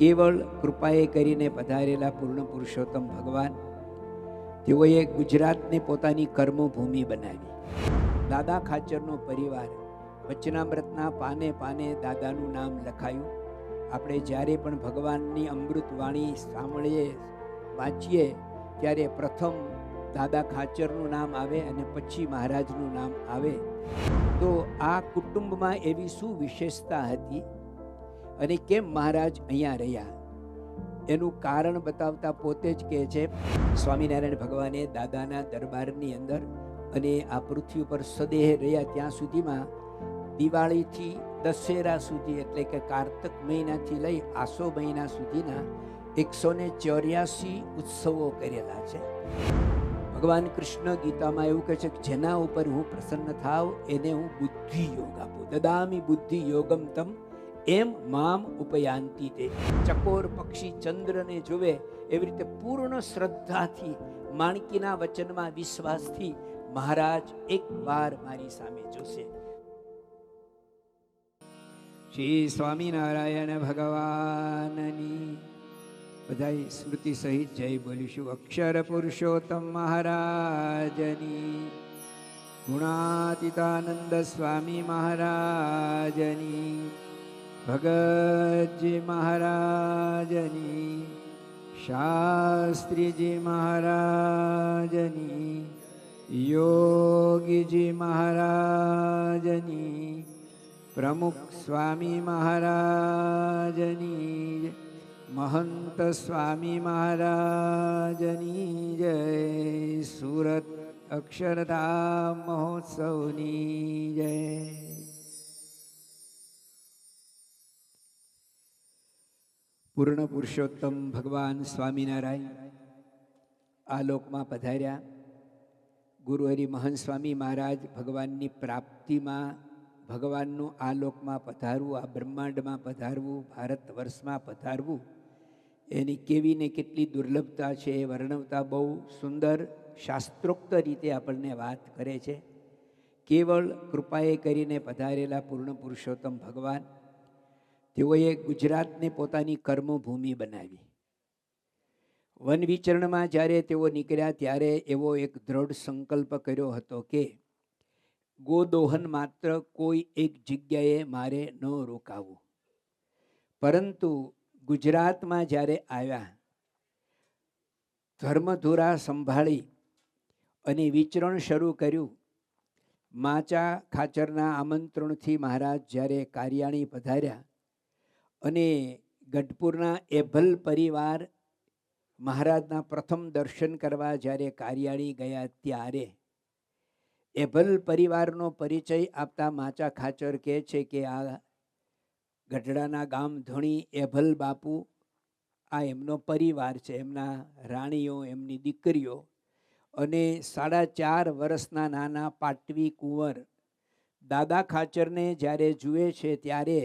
કેવળ કૃપાએ કરીને પધારેલા પૂર્ણ પુરુષોત્તમ ભગવાન તેઓએ ગુજરાતને પોતાની કર્મભૂમિ બનાવી. દાદા ખાચરનો પરિવાર વચનામૃતના પાને પાને દાદાનું નામ લખાયું. આપણે જ્યારે પણ ભગવાનની અમૃત વાણી સાંભળીએ વાંચીએ ત્યારે પ્રથમ દાદા ખાચરનું નામ આવે અને પછી મહારાજનું નામ આવે. તો આ કુટુંબમાં એવી શું વિશેષતા હતી અને કેમ મહારાજ અહીંયા રહ્યા એનું કારણ બતાવતા પોતે જ કહે છે, સ્વામિનારાયણ ભગવાને દાદાના દરબારની અંદર અને આ પૃથ્વી પર સદેહ રહ્યા ત્યાં સુધીમાં દિવાળીથી દશેરા સુધી એટલે કે કાર્તક મહિનાથી લઈ આસો મહિના સુધીના 184 ઉત્સવો કરેલા છે. ભગવાન કૃષ્ણ ગીતામાં એવું કહે છે કે જેના ઉપર હું પ્રસન્ન થાવ એને હું બુદ્ધિ યોગ આપું. દદામી બુદ્ધિ યોગમ તમ એમ મામ ઉપયાંતિ તે. ચકોર પક્ષી ચંદ્રને જોવે એવી રીતે પૂર્ણ શ્રદ્ધાથી માણકીના વચનમાં વિશ્વાસથી મહારાજ એક વાર મારી સામે જોશે. શ્રી સ્વામિનારાયણ ભગવાનની બધાય સ્મૃતિ સહિત જય બોલીશું. અક્ષર પુરુષોત્તમ મહારાજની, ગુણાતીતાનંદ સ્વામી મહારાજની, ભગતજી મહારાજની, શાસ્ત્રીજી મહારાજની, યોગીજી મહારાજની, પ્રમુખ સ્વામી મહારાજની, મહંત સ્વામી મહારાજની જય. સુરત અક્ષરધામ મહોત્સવની જય. પૂર્ણ પુરુષોત્તમ ભગવાન સ્વામિનારાયણ આ લોકમાં પધાર્યા. ગુરુહરિ મહંત સ્વામી મહારાજ ભગવાનની પ્રાપ્તિમાં ભગવાનનું આ લોકમાં પધારવું, આ બ્રહ્માંડમાં પધારવું, ભારત વર્ષમાં પધારવું એની કેવી ને કેટલી દુર્લભતા છે એ વર્ણવતા બહુ સુંદર શાસ્ત્રોક્ત રીતે આપણને વાત કરે છે. કેવળ કૃપાએ કરીને પધારેલા પૂર્ણ પુરુષોત્તમ ભગવાન તેઓએ ગુજરાતને પોતાની કર્મભૂમિ બનાવી. વન વિચરણમાં જ્યારે તેઓ નીકળ્યા ત્યારે એવો એક દ્રઢ સંકલ્પ કર્યો હતો કે ગોદોહન માત્ર કોઈ એક જગ્યાએ મારે ન રોકાવું. પરંતુ ગુજરાતમાં જ્યારે આવ્યા, ધર્મધુરા સંભાળી અને વિચરણ શરૂ કર્યું. માચા ખાચરના આમંત્રણથી મહારાજ જ્યારે કારિયાણી પધાર્યા અને ગઢપુરના એભલ પરિવાર મહારાજના પ્રથમ દર્શન કરવા જ્યારે કારિયાણી ગયા ત્યારે એભલ પરિવારનો પરિચય આપતા માચા ખાચર કહે છે કે આ ગઢડાના ગામ ધણી એભલ બાપુ, આ એમનો પરિવાર છે, એમના રાણીઓ, એમની દીકરીઓ અને 4.5 વર્ષના નાના પાટવી કુંવર દાદા ખાચરને જ્યારે જુએ છે ત્યારે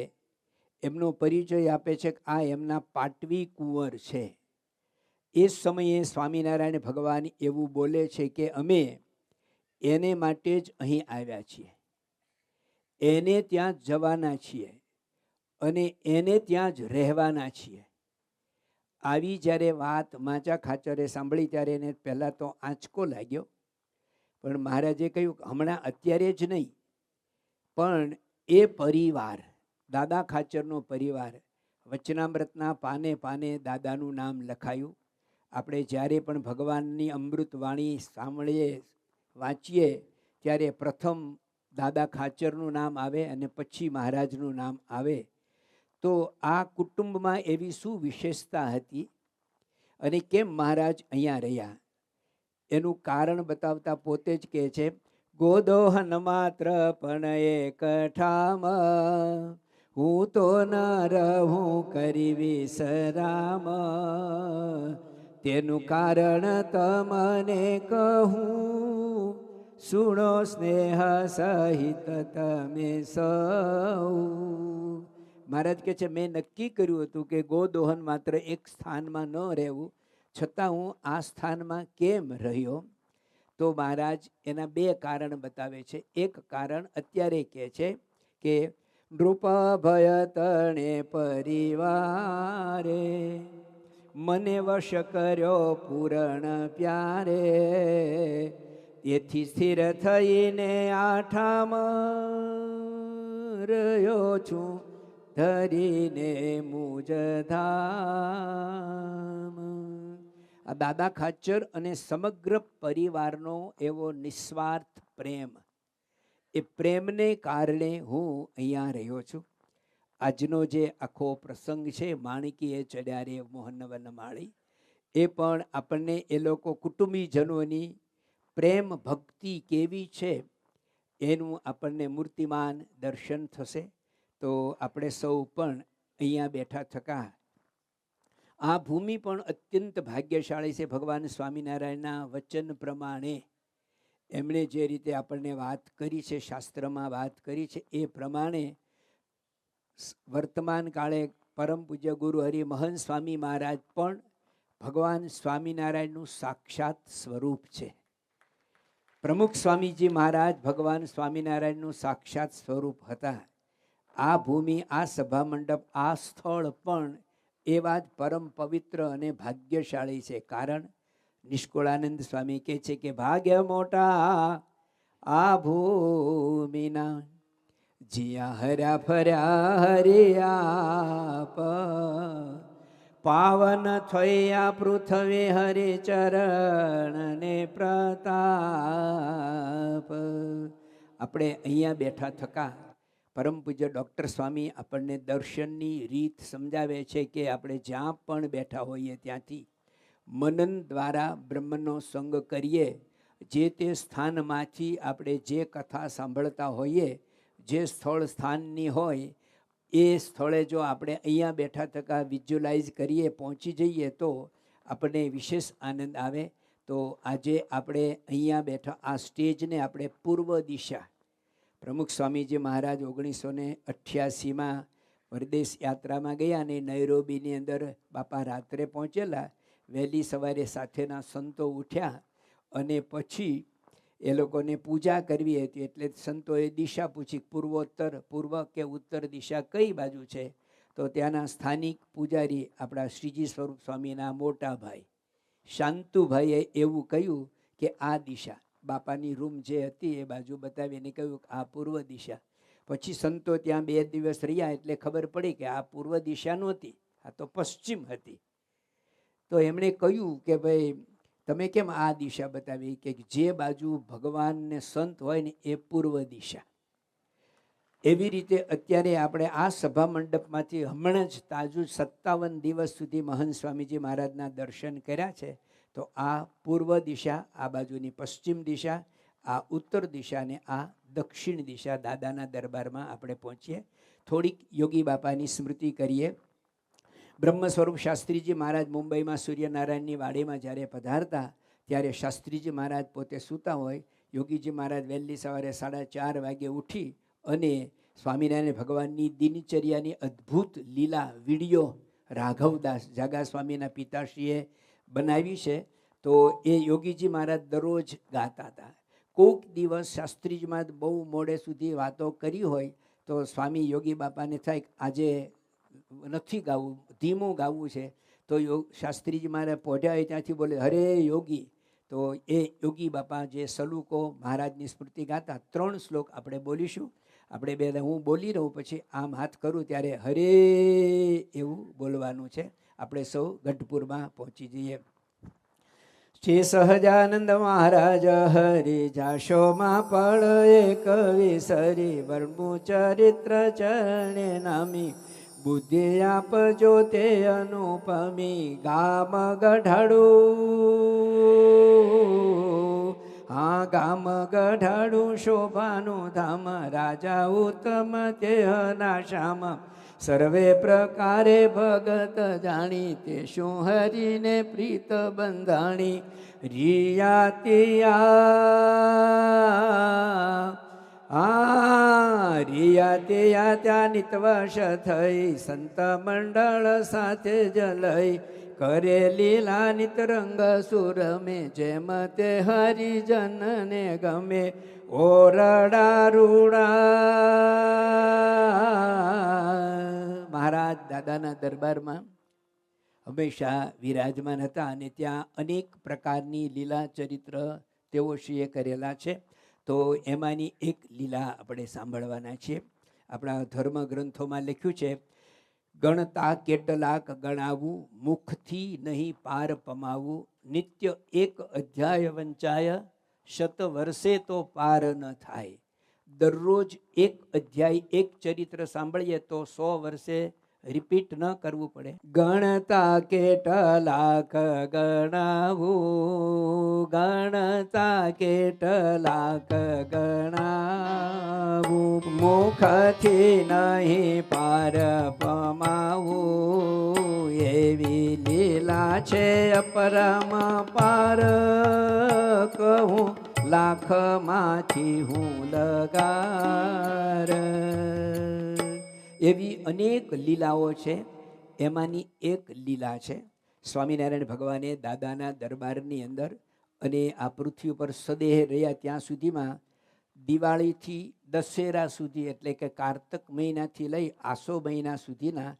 એમનો પરિચય આપે છે કે આ એમના પાટવી કુંવર છે. એ સમયે સ્વામિનારાયણ ભગવાન એવું બોલે છે કે અમે એને માટે જ અહીં આવ્યા છીએ, એને ત્યાં જવાના છીએ અને એને ત્યાં જ રહેવાના છીએ. આવી જ્યારે વાત માચા ખાચરે સાંભળી ત્યારે એને પહેલાં તો આંચકો લાગ્યો, પણ મહારાજે કહ્યું હમણાં અત્યારે જ નહીં, પણ એ પરિવાર દાદા ખાચરનો પરિવાર વચનામૃતના પાને પાને દાદાનું નામ લખાયું. આપણે જ્યારે પણ ભગવાનની અમૃત વાણી સાંભળીએ વાંચીએ ત્યારે પ્રથમ દાદા ખાચરનું નામ આવે અને પછી મહારાજનું નામ આવે. તો આ કુટુંબમાં એવી શું વિશેષતા હતી અને કેમ મહારાજ અહીંયા રહ્યા એનું કારણ બતાવતા પોતે જ કહે છે, ગોદોહન માત્ર પણ એક ઠામ, હું તો ન રહું કરી વિસરામ, તેનું કારણ તમને કહું, સુણો સ્નેહ સહિત તમે સૌ. મહારાજ કહે છે મેં નક્કી કર્યું હતું કે ગોદોહન માત્ર એક સ્થાનમાં ન રહેવું, છતાં હું આ સ્થાનમાં કેમ રહ્યો. તો મહારાજ એના 2 કારણ બતાવે છે. એક કારણ અત્યારે કહે છે કે નૃપ ભય તણે પરિવારે, મને વશ કર્યો પૂરણ પ્યારે, તેથી સ્થિર થઈને આઠામ રહ્યો છું ધરીને મુજ ધામ. આ દાદા ખાચર અને સમગ્ર પરિવારનો એવો નિસ્વાર્થ પ્રેમ, એ પ્રેમને કારણે હું અહીંયા રહ્યો છું. આજનો જે આખો પ્રસંગ છે માણકીએ ચડ્યા રે મોહન વનમાળી, એ પણ આપણને એ લોકો કુટુંબીજનોની પ્રેમ ભક્તિ કેવી છે એનું આપણને મૂર્તિમાન દર્શન થશે. તો આપણે સૌ પણ અહીંયા બેઠા થકા આ ભૂમિ પણ અત્યંત ભાગ્યશાળી છે. ભગવાન સ્વામિનારાયણના વચન પ્રમાણે એમણે જે રીતે આપણને વાત કરી છે, શાસ્ત્રમાં વાત કરી છે, એ પ્રમાણે વર્તમાન કાળે પરમ પૂજ્ય ગુરુ હરિમહંત સ્વામી મહારાજ પણ ભગવાન સ્વામિનારાયણનું સાક્ષાત સ્વરૂપ છે. પ્રમુખ સ્વામીજી મહારાજ ભગવાન સ્વામિનારાયણનું સાક્ષાત સ્વરૂપ હતા. આ ભૂમિ, આ સભા મંડપ, આ સ્થળ પણ એવા જ પરમ પવિત્ર અને ભાગ્યશાળી છે. કારણ નિષ્કુળાનંદ સ્વામી કહે છે કે ભાગ્ય મોટા આ ભૂમિના, જ્યાં હર્યા ફર્યા હરિયાપ, પાવન થયા પૃથ્વી હરિ ચરણ ને પ્રતાપ. આપણે અહીંયા બેઠા થકા પરમ પૂજ્ય ડૉક્ટર સ્વામી આપણને દર્શનની રીત સમજાવે છે કે આપણે જ્યાં પણ બેઠા હોઈએ ત્યાંથી મનન દ્વારા બ્રહ્મનો સંગ કરીએ. જે તે સ્થાનમાંથી આપણે જે કથા સાંભળતા હોઈએ, જે સ્થળ સ્થાનની હોય એ સ્થળે જો આપણે અહીંયા બેઠા થકા વિઝ્યુલાઇઝ કરીએ, પહોંચી જઈએ તો આપણને વિશેષ આનંદ આવે. તો આજે આપણે અહીંયા બેઠા આ સ્ટેજને આપણે પૂર્વ દિશા, પ્રમુખ સ્વામીજી મહારાજ 1988માં પરદેશ યાત્રામાં ગયા અને નૈરોબીની અંદર બાપા રાત્રે પહોંચેલા. વહેલી સવારે સાથેના સંતો ઉઠ્યા અને પછી એ લોકોને પૂજા કરવી હતી. એટલે સંતોએ દિશા પૂછી, પૂર્વોત્તર, પૂર્વ કે ઉત્તર દિશા કઈ બાજુ છે? તો ત્યાંના સ્થાનિક પૂજારી આપણા શ્રીજી સ્વરૂપ સ્વામીના મોટા ભાઈ શાંતુભાઈએ એવું કહ્યું કે આ દિશા, બાપાની રૂમ જે હતી એ બાજુ બતાવીને કહ્યું કે આ પૂર્વ દિશા. પછી સંતો ત્યાં 2 દિવસ રહ્યા એટલે ખબર પડી કે આ પૂર્વ દિશા નહોતી, આ તો પશ્ચિમ હતી. તો એમણે કહ્યું કે ભાઈ તમે કેમ આ દિશા બતાવી? કે જે બાજુ ભગવાન ને સંત હોય ને એ પૂર્વ દિશા. એવી રીતે અત્યારે આપણે આ સભા મંડપમાંથી હમણાં જ તાજું 57 દિવસ સુધી મહંત સ્વામીજી મહારાજના દર્શન કર્યા છે. તો આ પૂર્વ દિશા, આ બાજુની પશ્ચિમ દિશા, આ ઉત્તર દિશા ને આ દક્ષિણ દિશા. દાદાના દરબારમાં આપણે પહોંચીએ, થોડીક યોગી બાપાની સ્મૃતિ કરીએ. બ્રહ્મ સ્વરૂપ શાસ્ત્રીજી મહારાજ મુંબઈમાં સૂર્યનારાયણની વાડીમાં જ્યારે પધારતા ત્યારે શાસ્ત્રીજી મહારાજ પોતે સૂતા હોય, યોગીજી મહારાજ વહેલી સવારે 4:30 વાગે ઉઠી અને સ્વામિનારાયણ ભગવાનની દિનચર્યાની અદ્ભુત લીલા વિડીયો રાઘવદાસ જાગા સ્વામીના પિતાશ્રીએ બનાવી છે. તો એ યોગીજી મહારાજ દરરોજ ગાતા હતા. કોઈક દિવસ શાસ્ત્રીજી મહારાજ બહુ મોડે સુધી વાતો કરી હોય તો સ્વામી યોગી બાપાને થાય આજે નથી ગાવું, ધીમું ગાવું છે. તો શાસ્ત્રીજી મહારાજ પહોંચ્યા હોય ત્યાંથી બોલે હરે યોગી. તો એ યોગી બાપા જે સલુકો મહારાજની સ્મૃતિ ગાતા 3 શ્લોક આપણે બોલીશું. આપણે બે હું બોલી રહું પછી આમ હાથ કરું ત્યારે હરે એવું બોલવાનું છે. આપણે સૌ ગઢપુરમાં પહોંચી જઈએ. શ્રી સહજાનંદ મહારાજ હરિ જાશોમાં પડે કવિ સરી, વર્મુ ચરિત્ર ચરણે નામી, બુદ્ધિ આપજો તે અનુપમી. ગામ ગઢાડું, હા ગામ ગઢાડું શોભાનું ધામ, રાજા ઉત્તમ તે નાશામ. સર્વે પ્રકારે ભગત જાણી, તે શું હરિને પ્રીત બંધાણી. રિયા ત્યાં નિતવશ થઈ, સંત મંડળ સાથે જલઈ. કરે લીલા નિતરંગ સુરમે, જેમ તે હરિજનને ગમે. ઓરડા રૂડા મહારાજ દાદાના દરબારમાં હંમેશા વિરાજમાન હતા અને ત્યાં અનેક પ્રકારની લીલા ચરિત્ર તેઓ શ્રીએ કરેલા છે. તો એમાંની એક લીલા આપણે સાંભળવાના છીએ. આપણા ધર્મ ગ્રંથોમાં લખ્યું છે, ગણતા કેટલાક ગણાવું, મુખથી નહીં પાર પમાવું, નિત્ય એક અધ્યાય વંચાય, શત વર્ષે તો પાર ન થાય. દરરોજ એક અધ્યાય એક ચરિત્ર સાંભળીએ તો 100 વર્ષે રિપીટ ન કરવું પડે. ગણતા કેટલાક ગણાવું, ગણતા કેટલાક ગણાવું, મુખથી નહીં પાર પમાવું, એવી લીલા છે અપરમ પાર, કહું લાખમાંથી હું લગાર. એવી અનેક લીલાઓ છે. એમાંની એક લીલા છે સ્વામિનારાયણ ભગવાને દાદાના દરબારની અંદર અને આ પૃથ્વી ઉપર સદેહ રહ્યા ત્યાં સુધીમાં દિવાળીથી દશેરા સુધી એટલે કે કારતક મહિનાથી લઈ આસો મહિના સુધીના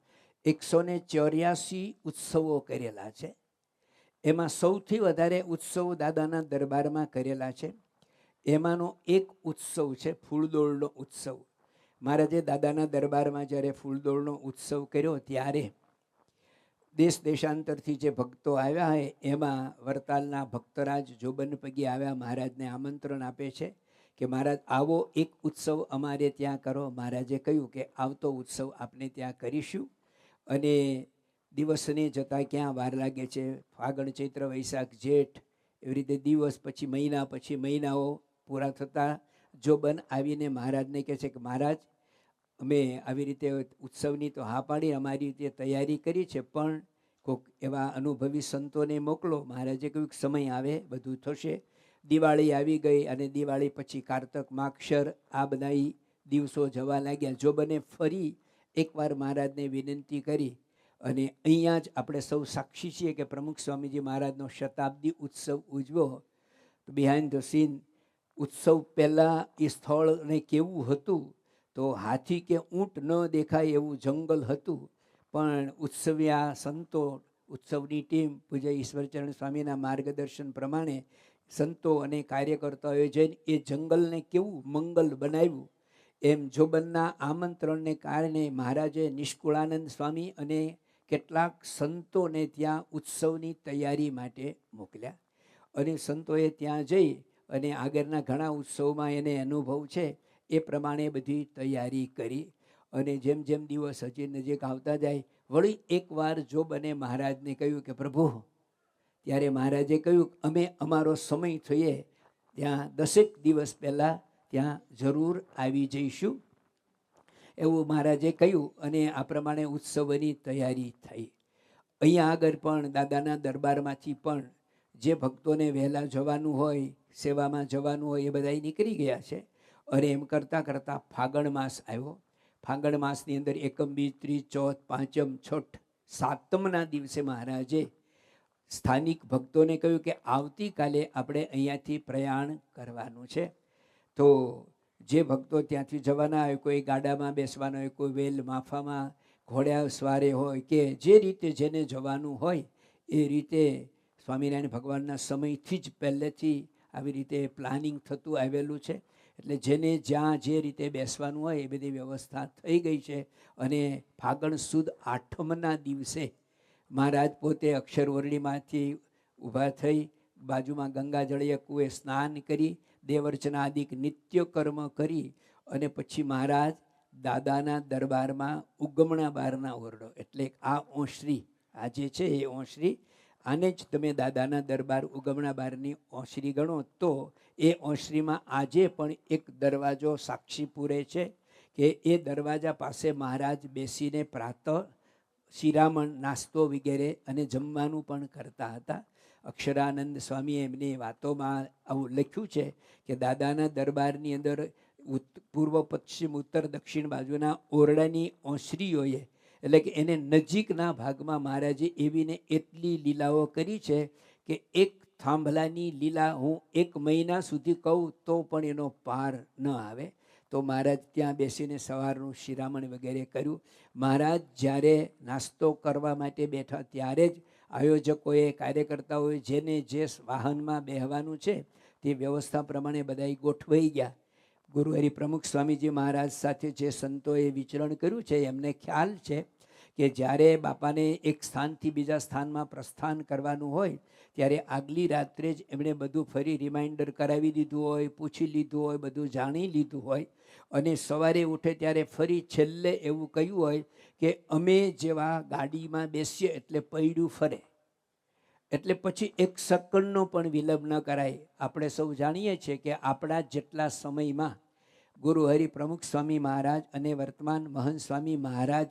184 ઉત્સવો કરેલા છે. એમાં સૌથી વધારે ઉત્સવ દાદાના દરબારમાં કરેલા છે. એમાંનો એક ઉત્સવ છે ફૂલદોળનો ઉત્સવ. મહારાજે દાદાના દરબારમાં જ્યારે ફૂલદોળનો ઉત્સવ કર્યો ત્યારે દેશ દેશાંતરથી જે ભક્તો આવ્યા હોય એમાં વરતાલના ભક્તરાજ જોબનપગી આવ્યા, મહારાજને આમંત્રણ આપે છે કે મહારાજ આવો એક ઉત્સવ અમારે ત્યાં કરો. મહારાજે કહ્યું કે આવતો ઉત્સવ આપણે ત્યાં કરીશું અને દિવસને જતાં ક્યાં વાર લાગે છે, ફાગણ ચૈત્ર વૈશાખ જેઠ એવી રીતે દિવસ પછી મહિનાઓ પૂરા થતાં જોબન આવીને મહારાજને કહે છે કે મહારાજ અમે આવી રીતે ઉત્સવની તો હા પાડી, અમારી રીતે તૈયારી કરી છે, પણ કોઈક એવા અનુભવી સંતોને મોકલો. મહારાજે કહ્યું કે સમય આવે બધું થશે. દિવાળી આવી ગઈ અને દિવાળી પછી કારતક માગશર આ બધા દિવસો જવા લાગ્યા. જોબને ફરી એકવાર મહારાજને વિનંતી કરી અને અહીંયા જ આપણે સૌ સાક્ષી છીએ કે પ્રમુખ સ્વામીજી મહારાજનો શતાબ્દી ઉત્સવ ઉજવ્યો. તો બિહાઇન્ડ ધ સીન ઉત્સવ પહેલાં એ સ્થળને કેવું હતું તો હાથી કે ઊંટ ન દેખાય એવું જંગલ હતું, પણ ઉત્સવ્યા સંતો, ઉત્સવની ટીમ પૂજ્ય ઈશ્વરચરણ સ્વામીના માર્ગદર્શન પ્રમાણે સંતો અને કાર્યકર્તાઓએ જઈને એ જંગલને કેવું મંગલ બનાવ્યું. એમ જોબનના આમંત્રણને કારણે મહારાજે નિષ્કુળાનંદ સ્વામી અને કેટલાક સંતોને ત્યાં ઉત્સવની તૈયારી માટે મોકલ્યા અને સંતોએ ત્યાં જઈ અને આગળના ઘણા ઉત્સવમાં એને અનુભવ છે એ પ્રમાણે બધી તૈયારી કરી. અને જેમ જેમ દિવસ હજી નજીક આવતા જાય વળી એકવાર જોબને મહારાજને કહ્યું કે પ્રભુ, ત્યારે મહારાજે કહ્યું અમે અમારો સમય થઈએ ત્યાં 10 દિવસ પહેલાં ત્યાં જરૂર આવી જઈશું એવું મહારાજે કહ્યું અને આ પ્રમાણે ઉત્સવની તૈયારી થઈ. અહીંયા આગળ પણ દાદાના દરબારમાંથી પણ જે ભક્તોને વહેલા જવાનું હોય, સેવામાં જવાનું હોય એ બધા નીકળી ગયા છે. અને એમ કરતાં કરતાં ફાગણ માસ આવ્યો. ફાગણ માસની અંદર એકમ, બીજ, ત્રીજ, ચોથ, પાંચમ, છઠ, સાતમના દિવસે મહારાજે સ્થાનિક ભક્તોને કહ્યું કે આવતીકાલે આપણે અહીંયાથી પ્રયાણ કરવાનું છે. તો જે ભક્તો ત્યાંથી જવાના હોય, કોઈ ગાડામાં બેસવાના હોય, કોઈ વેલ માફામાં ઘોડા સ્વારે હોય કે જે રીતે જેને જવાનું હોય એ રીતે સ્વામિનારાયણ ભગવાનના સમયથી જ પહેલેથી આવી રીતે પ્લાનિંગ થતું આવેલું છે. એટલે જેને જ્યાં જે રીતે બેસવાનું હોય એ બધી વ્યવસ્થા થઈ ગઈ છે. અને ફાગણ સુદ આઠમના દિવસે મહારાજ પોતે અક્ષરવર્ણીમાંથી ઊભા થઈ બાજુમાં ગંગાજળીય કૂએ સ્નાન કરી દેવર્ચનાદિક નિત્ય કર્મ કરી અને પછી મહારાજ દાદાના દરબારમાં ઉગમણા બારના ઓરડો એટલે આ ઓસરી આ જે છે એ ઓસરી, આને જ તમે દાદાના દરબાર ઉગમણા બારની ઓસરી ગણો. તો એ ઓસરીમાં આજે પણ એક દરવાજો સાક્ષી પૂરે છે કે એ દરવાજા પાસે મહારાજ બેસીને પ્રાતઃ શિરામણ, નાસ્તો વગેરે અને જમવાનું પણ કરતા હતા. અક્ષરાનંદ સ્વામીએ એમની વાતોમાં આવું લખ્યું છે કે દાદાના દરબારની અંદર પૂર્વ, પશ્ચિમ, ઉત્તર, દક્ષિણ બાજુના ઓરડાની ઓસરીઓએ એટલે કે એને નજીકના ભાગમાં મહારાજે એવીને એટલી લીલાઓ કરી છે કે એક થાંભલાની લીલા હું 1 મહિના સુધી કહું તો પણ એનો પાર ન આવે. તો મહારાજ ત્યાં બેસીને સવારનું શિરામણ વગેરે કર્યું. મહારાજ જ્યારે નાસ્તો કરવા માટે બેઠા ત્યારે જ આયોજકોએ, કાર્યકર્તાઓએ જેને જે વાહનમાં બેહવાનું છે તે વ્યવસ્થા પ્રમાણે બધા ગોઠવાઈ ગયા. ગુરુ હરિપ્રમુખ સ્વામીજી મહારાજ સાથે જે સંતોએ વિચરણ કર્યું છે એમને ખ્યાલ છે કે જ્યારે બાપાને એક સ્થાનથી બીજા સ્થાનમાં પ્રસ્થાન કરવાનું હોય ત્યારે આગલી રાત્રે જ એમણે બધું ફરી રિમાઇન્ડર કરાવી દીધું હોય, પૂછી લીધું હોય, બધું જાણી લીધું હોય અને સવારે ઉઠે ત્યારે ફરી છેલ્લે એવું કહ્યું હોય કે અમે જેવા ગાડીમાં બેસીએ એટલે પૈડું ફરે, એટલે પછી 1 સેકન્ડનો પણ વિલંબ ન કરાય. આપણે સૌ જાણીએ છીએ કે આપણા જેટલા સમયમાં ગુરુ હરિપ્રમુખ સ્વામી મહારાજ અને વર્તમાન મહંત સ્વામી મહારાજ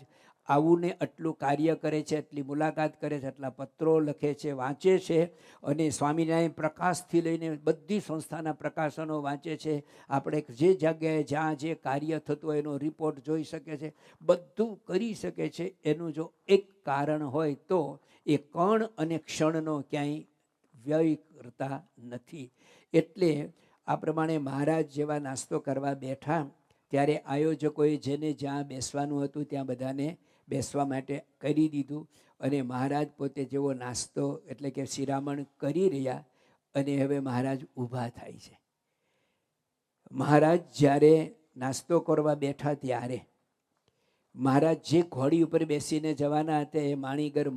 આવું ને આટલું કાર્ય કરે છે, એટલી મુલાકાત કરે છે, એટલા પત્રો લખે છે, વાંચે છે અને સ્વામિનારાયણ પ્રકાશથી લઈને બધી સંસ્થાના પ્રકાશનો વાંચે છે. આપણે જે જગ્યાએ જ્યાં જે કાર્ય થતું હોય એનો રિપોર્ટ જોઈ શકે છે, બધું કરી શકે છે. એનું જો એક કારણ હોય તો એ કણ અને ક્ષણનો ક્યાંય વ્યય કરતા નથી. એટલે આ પ્રમાણે મહારાજ જેવા નાસ્તો કરવા બેઠા ત્યારે આયોજકોએ જેને જ્યાં બેસવાનું હતું ત્યાં બધાને બેસવા માટે કરી દીધું અને મહારાજ પોતે જેવો નાસ્તો એટલે કે શિરામણ કરી રહ્યા અને હવે મહારાજ ઊભા થાય છે. મહારાજ જ્યારે નાસ્તો કરવા બેઠા ત્યારે મહારાજ જે ઘોડી ઉપર બેસીને જવાના હતા એ માણીગર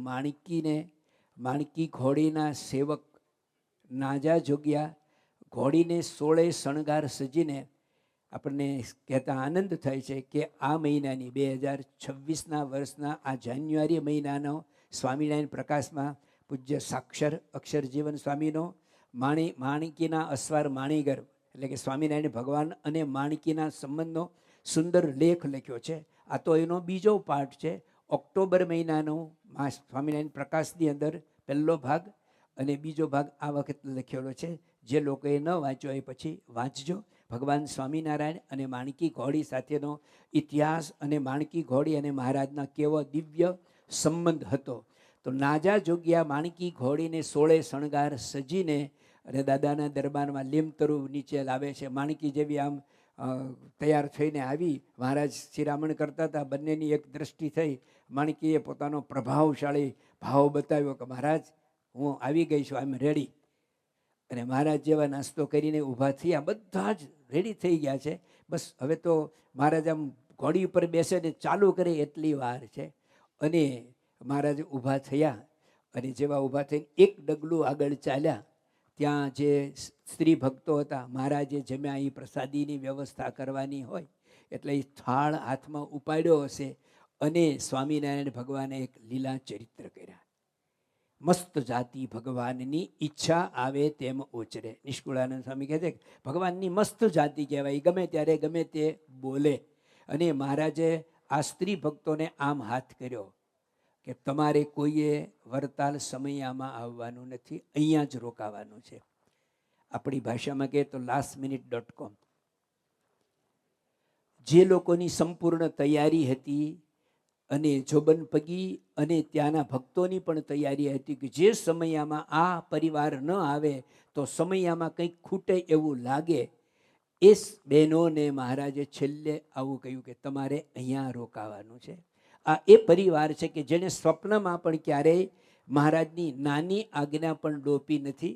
માણકી ઘોડીના સેવક નાજા જોગ્યા ઘોડીને 16 શણગાર સજીને આપણને કહેતા આનંદ થાય છે કે આ મહિનાની 2026ના વર્ષના આ જાન્યુઆરી મહિનાનો સ્વામિનારાયણ પ્રકાશમાં પૂજ્ય સાક્ષર અક્ષરજીવન સ્વામીનો માણકીના અસવાર માણીગર એટલે કે સ્વામિનારાયણ ભગવાન અને માણકીના સંબંધનો સુંદર લેખ લખ્યો છે. આ તો એનો બીજો પાઠ છે. ઓક્ટોબર મહિનાનો સ્વામિનારાયણ પ્રકાશની અંદર પહેલો ભાગ અને બીજો ભાગ આ વખત લખેલો છે. જે લોકોએ ન વાંચ્યો એ પછી વાંચજો. ભગવાન સ્વામિનારાયણ અને માણકી ઘોડી સાથેનો ઇતિહાસ અને માણકી ઘોડી અને મહારાજના કેવો દિવ્ય સંબંધ હતો. તો નાજા જોગ્યા માણકી ઘોડીને 16 શણગાર સજીને અને દાદાના દરબારમાં લીમતરુ નીચે લાવે છે. માણકી જેવી આમ તૈયાર થઈને આવી, મહારાજ શિરામણ કરતા હતા, બંનેની એક દ્રષ્ટિ થઈ. માણકીએ પોતાનો પ્રભાવશાળી ભાવ બતાવ્યો કે મહારાજ હું આવી ગઈ છું, આઈ એમ રેડી. અને મહારાજ જેવા નાસ્તો કરીને ઊભા થયા, બધા જ રેડી થઈ ગયા છે. બસ હવે તો મહારાજ આમ ઘોડી ઉપર બેસે ને ચાલુ કરે એટલી વાર છે. અને મહારાજ ઊભા થયા અને જેવા ઊભા થઈને એક ડગલું આગળ ચાલ્યા ત્યાં જે સ્ત્રી ભક્તો હતા, મહારાજે જમ્યા એ પ્રસાદીની વ્યવસ્થા કરવાની હોય એટલે એ થાળ હાથમાં ઉપાડ્યો હશે અને સ્વામિનારાયણ ભગવાને એક લીલા ચરિત્ર કર્યા. મસ્ત જાતિ ભગવાનની ઈચ્છા આવે તેમ ઉચરે. નિષ્કુળાનંદ સ્વામી કહે છે ભગવાનની મસ્ત જાતિ કહેવાય, ગમે ત્યારે ગમે તે બોલે. અને મહારાજે આ સ્ત્રી ભક્તોને આમ હાથ કર્યો કે તમારે કોઈએ વરતાલ સમયામાં આવવાનું નથી, અહીંયા જ રોકાવાનું છે. આપણી ભાષામાં કહે તો lastminute.com. જે લોકોની સંપૂર્ણ તૈયારી હતી અને જોબન પગી અને ત્યાંના ભક્તોની પણ તૈયારી હતી કે જે સમયામાં આ પરિવાર ન આવે તો સમયામાં કંઈક ખૂટે એવું લાગે, એ બહેનોને મહારાજે છેલ્લે આવું કહ્યું કે તમારે અહીંયા રોકાવાનું છે. આ એ પરિવાર છે કે જેને સ્વપ્નમાં પણ ક્યારેય મહારાજની નાની આજ્ઞા પણ ડોપી નથી.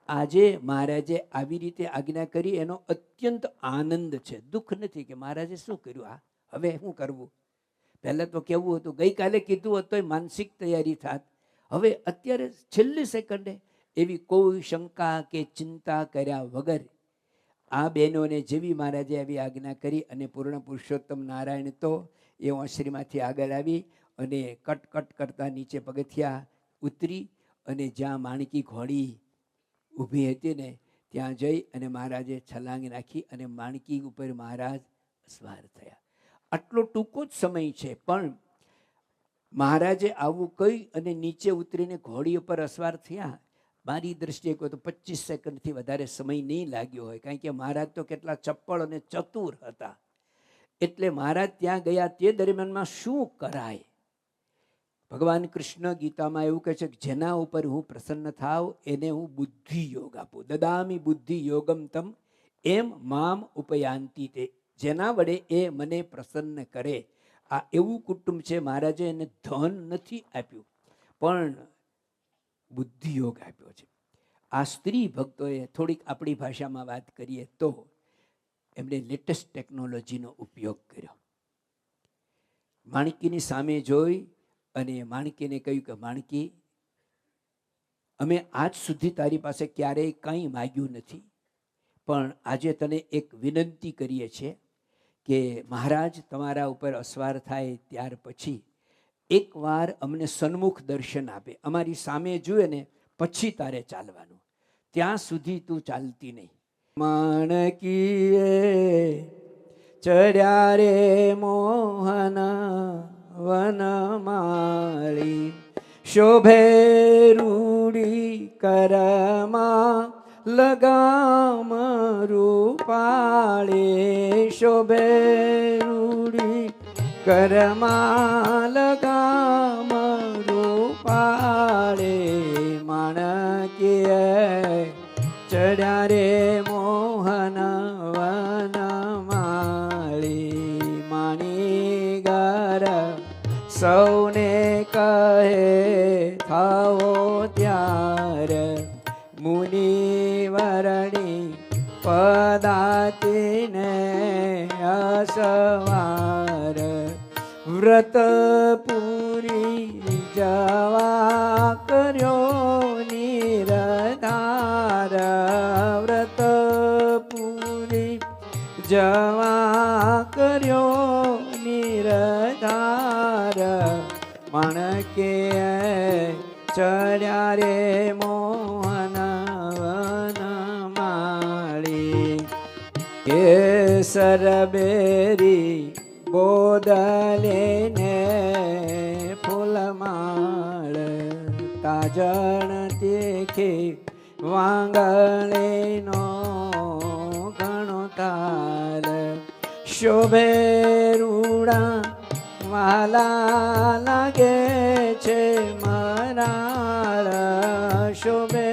આજે મહારાજે આવી રીતે આજ્ઞા કરી એનો અત્યંત આનંદ છે, દુઃખ નથી કે મહારાજે શું કર્યું, આ હવે શું કરવું. પહેલાં તો કેવું હતું, ગઈકાલે કીધું હોત તોય માનસિક તૈયારી થાત. હવે અત્યારે છેલ્લી સેકન્ડે એવી કોઈ શંકા કે ચિંતા કર્યા વગર આ બહેનોને જેવી મહારાજે આવી આજ્ઞા કરી અને પૂર્ણ પુરુષોત્તમ નારાયણ તો એ ઓસરીમાંથી આગળ આવી અને કટ કરતા નીચે પગથિયા ઉતરી અને જ્યાં માણકી ઘોડી ઊભી હતી ને ત્યાં જઈ અને મહારાજે છલાંગ નાખી અને માણકી ઉપર મહારાજ સવાર થયા. આટલો ટૂંકો જ સમય છે પણ મહારાજે આવું કહી અને નીચે ઉતરીને ઘોડી ઉપર અસવાર થયા. મારી દ્રષ્ટિએ કહો તો 25 સેકન્ડથી વધારે સમય નહીં લાગ્યો હોય, કારણ કે મહારાજ તો કેટલા ચપ્પળ અને ચતુર હતા. એટલે મહારાજ ત્યાં ગયા તે દરમિયાનમાં શું કરાય, ભગવાન કૃષ્ણ ગીતામાં એવું કહે છે કે જેના ઉપર હું પ્રસન્ન થાવ એને હું બુદ્ધિ યોગ આપું. દદામી બુદ્ધિ યોગમ તમ એમ મામ ઉપયાંતિ તે. જેના વડે એ મને પ્રસન્ન કરે. આ એવું કુટુંબ છે. મહારાજે એને ધન નથી આપ્યું પણ બુદ્ધિ યોગ આપ્યો છે. આ સ્ત્રી ભક્તોએ થોડીક આપણી ભાષામાં વાત કરીએ તો એમણે લેટેસ્ટ ટેકનોલોજીનો ઉપયોગ કર્યો. માણકીની સામે જોઈ અને માણકીને કહ્યું કે માણકી, અમે આજ સુધી તારી પાસે ક્યારેય કંઈ માગ્યું નથી, પણ આજે તને એક વિનંતી કરીએ છીએ કે મહારાજ તમારા ઉપર અસવાર થાય ત્યાર પછી એકવાર અમને સન્મુખ દર્શન આપે. અમારી સામે જુએ ને પછી તારે ચાલવાનું, ત્યાં સુધી તું ચાલતી નહીં. માણકીએ ચડ્યા રે મોહન વનમાળી, શોભે રૂડી કરમાં લગામ રૂપાળે. શોભે રૂડી કરમાં લગામ રૂપાળે. માણકીએ ચડ્યા રે મોહન વનમાળી, માણી ગર સૌને કહે થાવો ત્યાર, મુનિવરણી પદાતિને અસવાર. વ્રત પૂરી જવા કર્યો નિરધાર. વ્રત પૂરી જવા કર્યો નિરધાર. માણકે ચડ્યા રે મોહન વનમાળી, કેસર બેરી બોદલે ને ફૂલમાળ. તાજણ તીખે વાંગળીનો ઘણો તાલ. શોભે રૂડા વાલા લાગે છે મરાળ. શોભે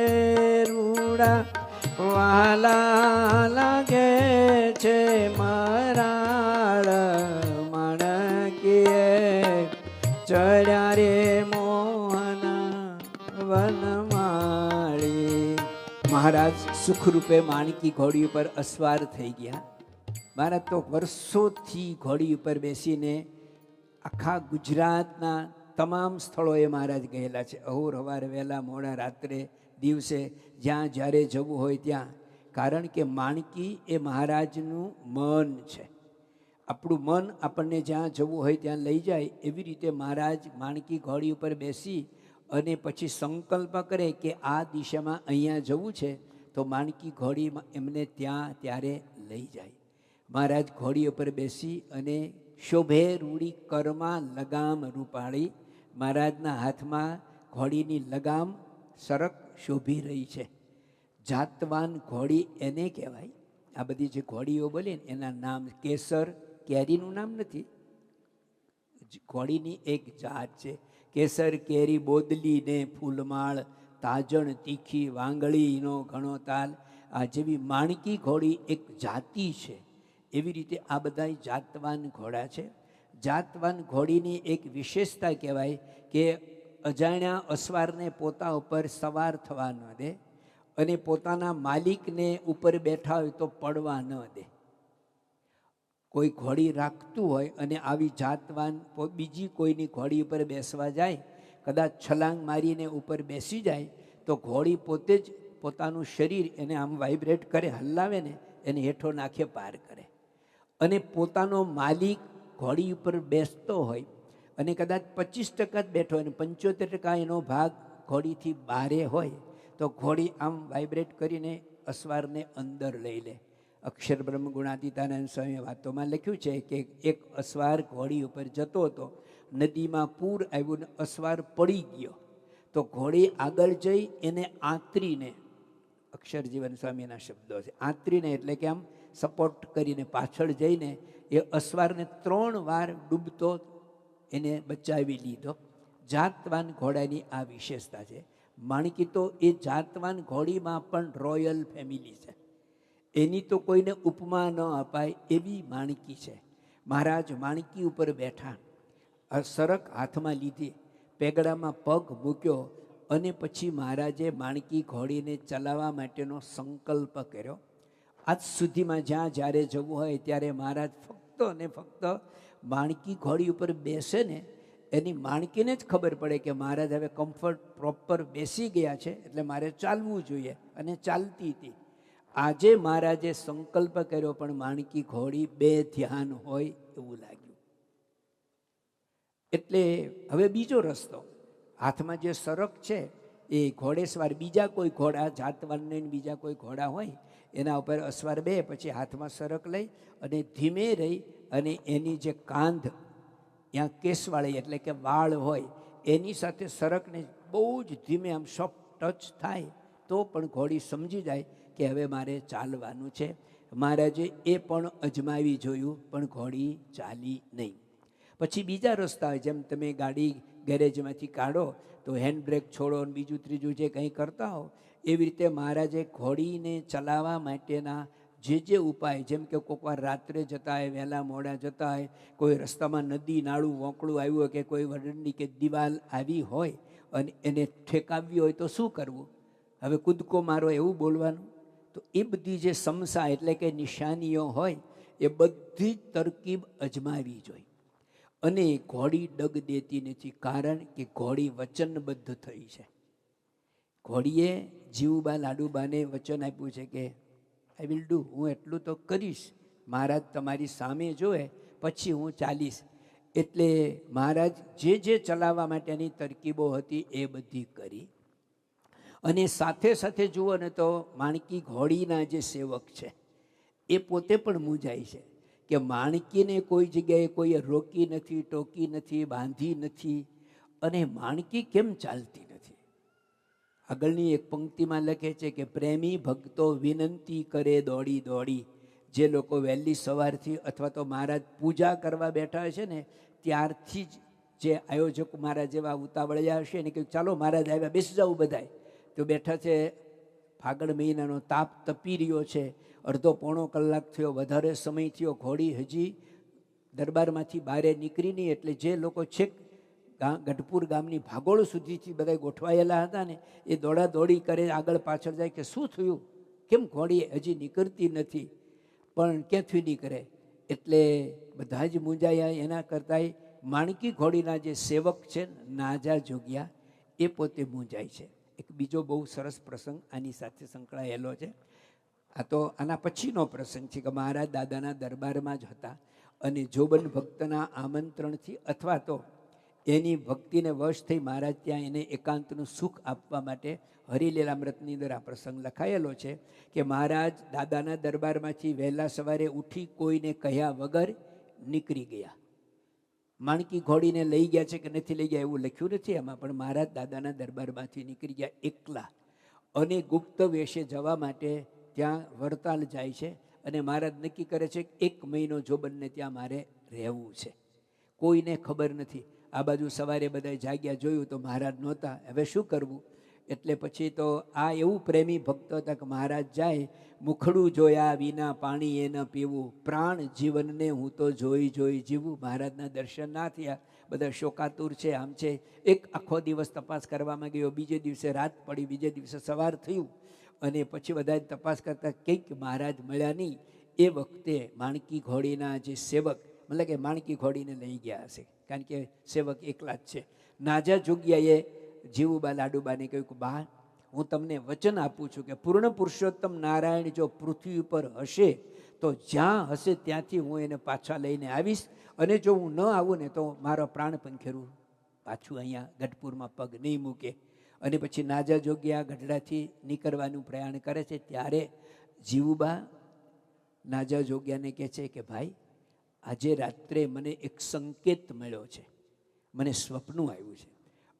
રૂડા વાલા લાગે છે મરાળ. માણકીએ ચડ્યા રે મોહન વનમાળી. મહારાજ સુખરૂપે માણકી ઘોડી ઉપર અસવાર થઈ ગયા. મહારાજ તો વર્ષોથી ઘોડી ઉપર બેસીને આખા ગુજરાતના તમામ સ્થળોએ મહારાજ ગયેલા છે. અહોર હવાર વહેલા મોડા રાત્રે દિવસે જ્યાં જ્યારે જવું હોય ત્યાં. કારણ કે માણકી એ મહારાજનું મન છે. આપણું મન આપણને જ્યાં જવું હોય ત્યાં લઈ જાય. એવી રીતે મહારાજ માણકી ઘોડી ઉપર બેસી અને પછી સંકલ્પ કરે કે આ દિશામાં અહીંયા જવું છે, તો માણકી ઘોડીમાં એમને ત્યાં ત્યારે લઈ જાય. મહારાજ ઘોડી ઉપર બેસી અને શોભે રૂડી કરમાં લગામ રૂપાળી. મહારાજના હાથમાં ઘોડીની લગામ સરક શોભી રહી છે. જાતવાન ઘોડી એને કહેવાય. આ બધી જે ઘોડીઓ બોલે ને એના નામ, કેસર કેરીનું નામ નથી, ઘોડીની એક જાત છે. કેસર કેરી બોદલી ને ફૂલમાળ, તાજણ તીખી વાંગળીનો ઘણો તાલ. આ જેવી માણકી ઘોડી એક જાતિ છે. એવી રીતે આ બધા જાતવાન ઘોડા છે. જાતવાન ઘોડીની એક વિશેષતા કહેવાય કે અજાણ્યા અસવારને પોતા ઉપર સવાર થવા ન દે અને પોતાના માલિકને ઉપર બેઠા હોય તો પડવા ન દે. કોઈ ઘોડી રાખતું હોય અને આવી જાતવાન બીજી કોઈની ઘોડી ઉપર બેસવા જાય, કદાચ છલાંગ મારીને ઉપર બેસી જાય તો ઘોડી પોતે જ પોતાનું શરીર એને આમ વાઇબ્રેટ કરે, હલાવે ને એને હેઠો નાખે પાર કરે. અને પોતાનો માલિક ઘોડી ઉપર બેસતો હોય અને કદાચ 25% જ બેઠો હોય અને 75% એનો ભાગ ઘોડીથી બહારે હોય તો ઘોડી આમ વાઇબ્રેટ કરીને અસવારને અંદર લઈ લે. અક્ષર બ્રહ્મ ગુણાતીતાનંદ સ્વામી વાતોમાં લખ્યું છે કે એક અસવાર ઘોડી ઉપર જતો હતો, નદીમાં પૂર આવ્યું ને અસવાર પડી ગયો તો ઘોડી આગળ જઈ એને આંતરીને, અક્ષરજીવન સ્વામીના શબ્દો છે, આંતરીને એટલે કે આમ સપોર્ટ કરીને પાછળ જઈને એ અસવારને 3 વાર ડૂબતો એને બચાવી લીધો. જાતવાન ઘોડાની આ વિશેષતા છે. માણકી તો એ જાતવાન ઘોડીમાં પણ રોયલ ફેમિલી છે. એની તો કોઈને ઉપમા ન અપાય એવી માણકી છે. મહારાજ માણકી ઉપર બેઠા, સરક હાથમાં લીધી, પેગડામાં પગ મૂક્યો અને પછી મહારાજે માણકી ઘોડીને ચલાવવા માટેનો સંકલ્પ કર્યો. આજ સુધીમાં જ્યાં જ્યારે જવું હોય ત્યારે મહારાજ ફક્ત અને ફક્ત માણકી ઘોડી ઉપર બેસે ને એની માણકીને જ ખબર પડે કે મહારાજ હવે કમ્ફર્ટ પ્રોપર બેસી ગયા છે, એટલે મારે ચાલવું જોઈએ, અને ચાલતી હતી. આજે મહારાજે સંકલ્પ કર્યો પણ માણકી ઘોડી બે ધ્યાન હોય એવું લાગ્યું. એટલે હવે બીજો રસ્તો, હાથમાં જે સરક છે એ ઘોડેસવાર બીજા કોઈ ઘોડા, જાતવાનને બીજા કોઈ ઘોડા હોય એના ઉપર અસવાર બે, પછી હાથમાં સરક લઈ અને ધીમે રહી અને એની જે કાંધ ત્યાં કેસવાળી એટલે કે વાળ હોય એની સાથે સરકને બહુ જ ધીમે આમ સોફ્ટ ટચ થાય તો પણ ઘોડી સમજી જાય કે હવે મારે ચાલવાનું છે. મહારાજે એ પણ અજમાવી જોયું પણ ઘોડી ચાલી નહીં. પછી બીજા રસ્તા હોય, જેમ તમે ગાડી ગેરેજમાંથી કાઢો તો હેન્ડ બ્રેક છોડો અને બીજું ત્રીજું જે કંઈ કરતા હો, એવી રીતે મહારાજે ઘોડીને ચલાવવા માટેના જે ઉપાય, જેમ કે કોઈક વાર રાત્રે જતા હોય, વહેલા મોડા જતા હોય, કોઈ રસ્તામાં નદી નાળું વોંકળું આવ્યું હોય કે કોઈ વડની કે દિવાલ આવી હોય અને એને ઠેકાવવી હોય તો શું કરવું? હવે કૂદકો મારો એવું બોલવાનું. તો એ બધી જે સમસા એટલે કે નિશાનીઓ હોય એ બધી જ તરકીબ અજમાવી જોઈ. અને ઘોડી ડગ દેતી નથી, કારણ કે ઘોડી વચનબદ્ધ થઈ છે. ઘોડીએ જીવુબા લાડુબાને વચન આપ્યું છે કે આઈ વિલ ડુ, હું એટલું તો કરીશ, મહારાજ તમારી સામે જોવે પછી હું ચાલીશ. એટલે મહારાજ જે ચલાવવા માટેની તરકીબો હતી એ બધી કરી. અને સાથે સાથે જુઓ ને તો માણકી ઘોડીના જે સેવક છે એ પોતે પણ મૂંઝાય છે કે માણકીને કોઈ જગ્યાએ કોઈએ રોકી નથી, ટોકી નથી, બાંધી નથી, અને માણકી કેમ ચાલતી નથી? આગળની એક પંક્તિમાં લખે છે કે પ્રેમી ભક્તો વિનંતી કરે દોડી દોડી. જે લોકો વહેલી સવારથી અથવા તો મહારાજ પૂજા કરવા બેઠા છે ને ત્યારથી જ જે આયોજક મહારાજ જેવા ઉતાવળિયા હશે ને કે ચાલો મહારાજ આવ્યા, બેસી જાવ બધાય. તો બેઠા છે, ફાગણ મહિનાનો તાપ તપી રહ્યો છે, અડધો પોણો કલાક થયો, વધારે સમય થયો, ઘોડી હજી દરબારમાંથી બહાર નીકળી નહીં. એટલે જે લોકો છેક ગઢપુર ગામની ભાગોળ સુધીથી બધા ગોઠવાયેલા હતા ને એ દોડા દોડી કરે, આગળ પાછળ જાય કે શું થયું, કેમ ઘોડી હજી નીકળતી નથી? પણ ક્યાંથી નીકળે? એટલે બધા જ મૂંઝાયા. એના કરતાંય માણકી ઘોડીના જે સેવક છે નાજા જોગ્યા એ પોતે મૂંઝાય છે. એક બીજો બહુ સરસ પ્રસંગ આની સાથે સંકળાયેલો છે. આ તો આના પછીનો પ્રસંગ છે કે મહારાજ દાદાના દરબારમાં જ હતા અને જોબન ભક્તના આમંત્રણથી અથવા તો એની ભક્તિને વશ થઈ મહારાજ ત્યાં એને એકાંતનું સુખ આપવા માટે હરિલીલામૃતની અંદર આ પ્રસંગ લખાયેલો છે કે મહારાજ દાદાના દરબારમાંથી વહેલા સવારે ઉઠી કોઈને કહ્યા વગર નીકળી ગયા. માણકી ઘોડીને લઈ ગયા છે કે નથી લઈ ગયા એવું લખ્યું નથી એમાં, પણ મહારાજ દાદાના દરબારમાંથી નીકળી ગયા એકલા, અને ગુપ્ત વેશે જવા માટે ત્યાં વડતાલ જાય છે. અને મહારાજ નક્કી કરે છે કે 1 મહિનો જોબનને ત્યાં મારે રહેવું છે, કોઈને ખબર નથી. આ બાજુ સવારે બધા જાગ્યા, જોયું તો મહારાજ નહોતા. હવે શું કરવું? એટલે પછી તો આ એવું પ્રેમી ભક્ત હતા કે મહારાજ જાય, મુખડું જોયા વિના પાણી એ ન પીવું, પ્રાણ જીવનને હું તો જોઈ જોઈ જીવું. મહારાજના દર્શન ના થયા, બધા શોકાતુર છે, આમ છે. એક આખો દિવસ તપાસ કરવામાં ગયો, બીજે દિવસે રાત પડી, બીજે દિવસે સવાર થયું, અને પછી બધા તપાસ કરતા કંઈક મહારાજ મળ્યા નહીં. એ વખતે માણકી ઘોડીના જે સેવક, મતલબ કે માણકી ઘોડીને લઈ ગયા હશે, કારણ કે સેવક એકલા જ છે. નાજા જોગ્યાએ જીવુબા લાડુબાને કહ્યું કે બા, હું તમને વચન આપું છું કે પૂર્ણ પુરુષોત્તમ નારાયણ જો પૃથ્વી ઉપર હશે તો જ્યાં હશે ત્યાંથી હું એને પાછા લઈને આવીશ, અને જો હું ન આવું ને તો મારો પ્રાણ પંખેરું પાછું અહીંયા ગઢપુરમાં પગ નહીં મૂકે. અને પછી નાજા જોગ્યા ગઢડાથી નીકળવાનું પ્રયાણ કરે છે. ત્યારે જીવુબા નાજા જોગ્યાને કહે છે કે ભાઈ, આજે રાત્રે મને એક સંકેત મળ્યો છે, મને સ્વપ્ન આવ્યું છે,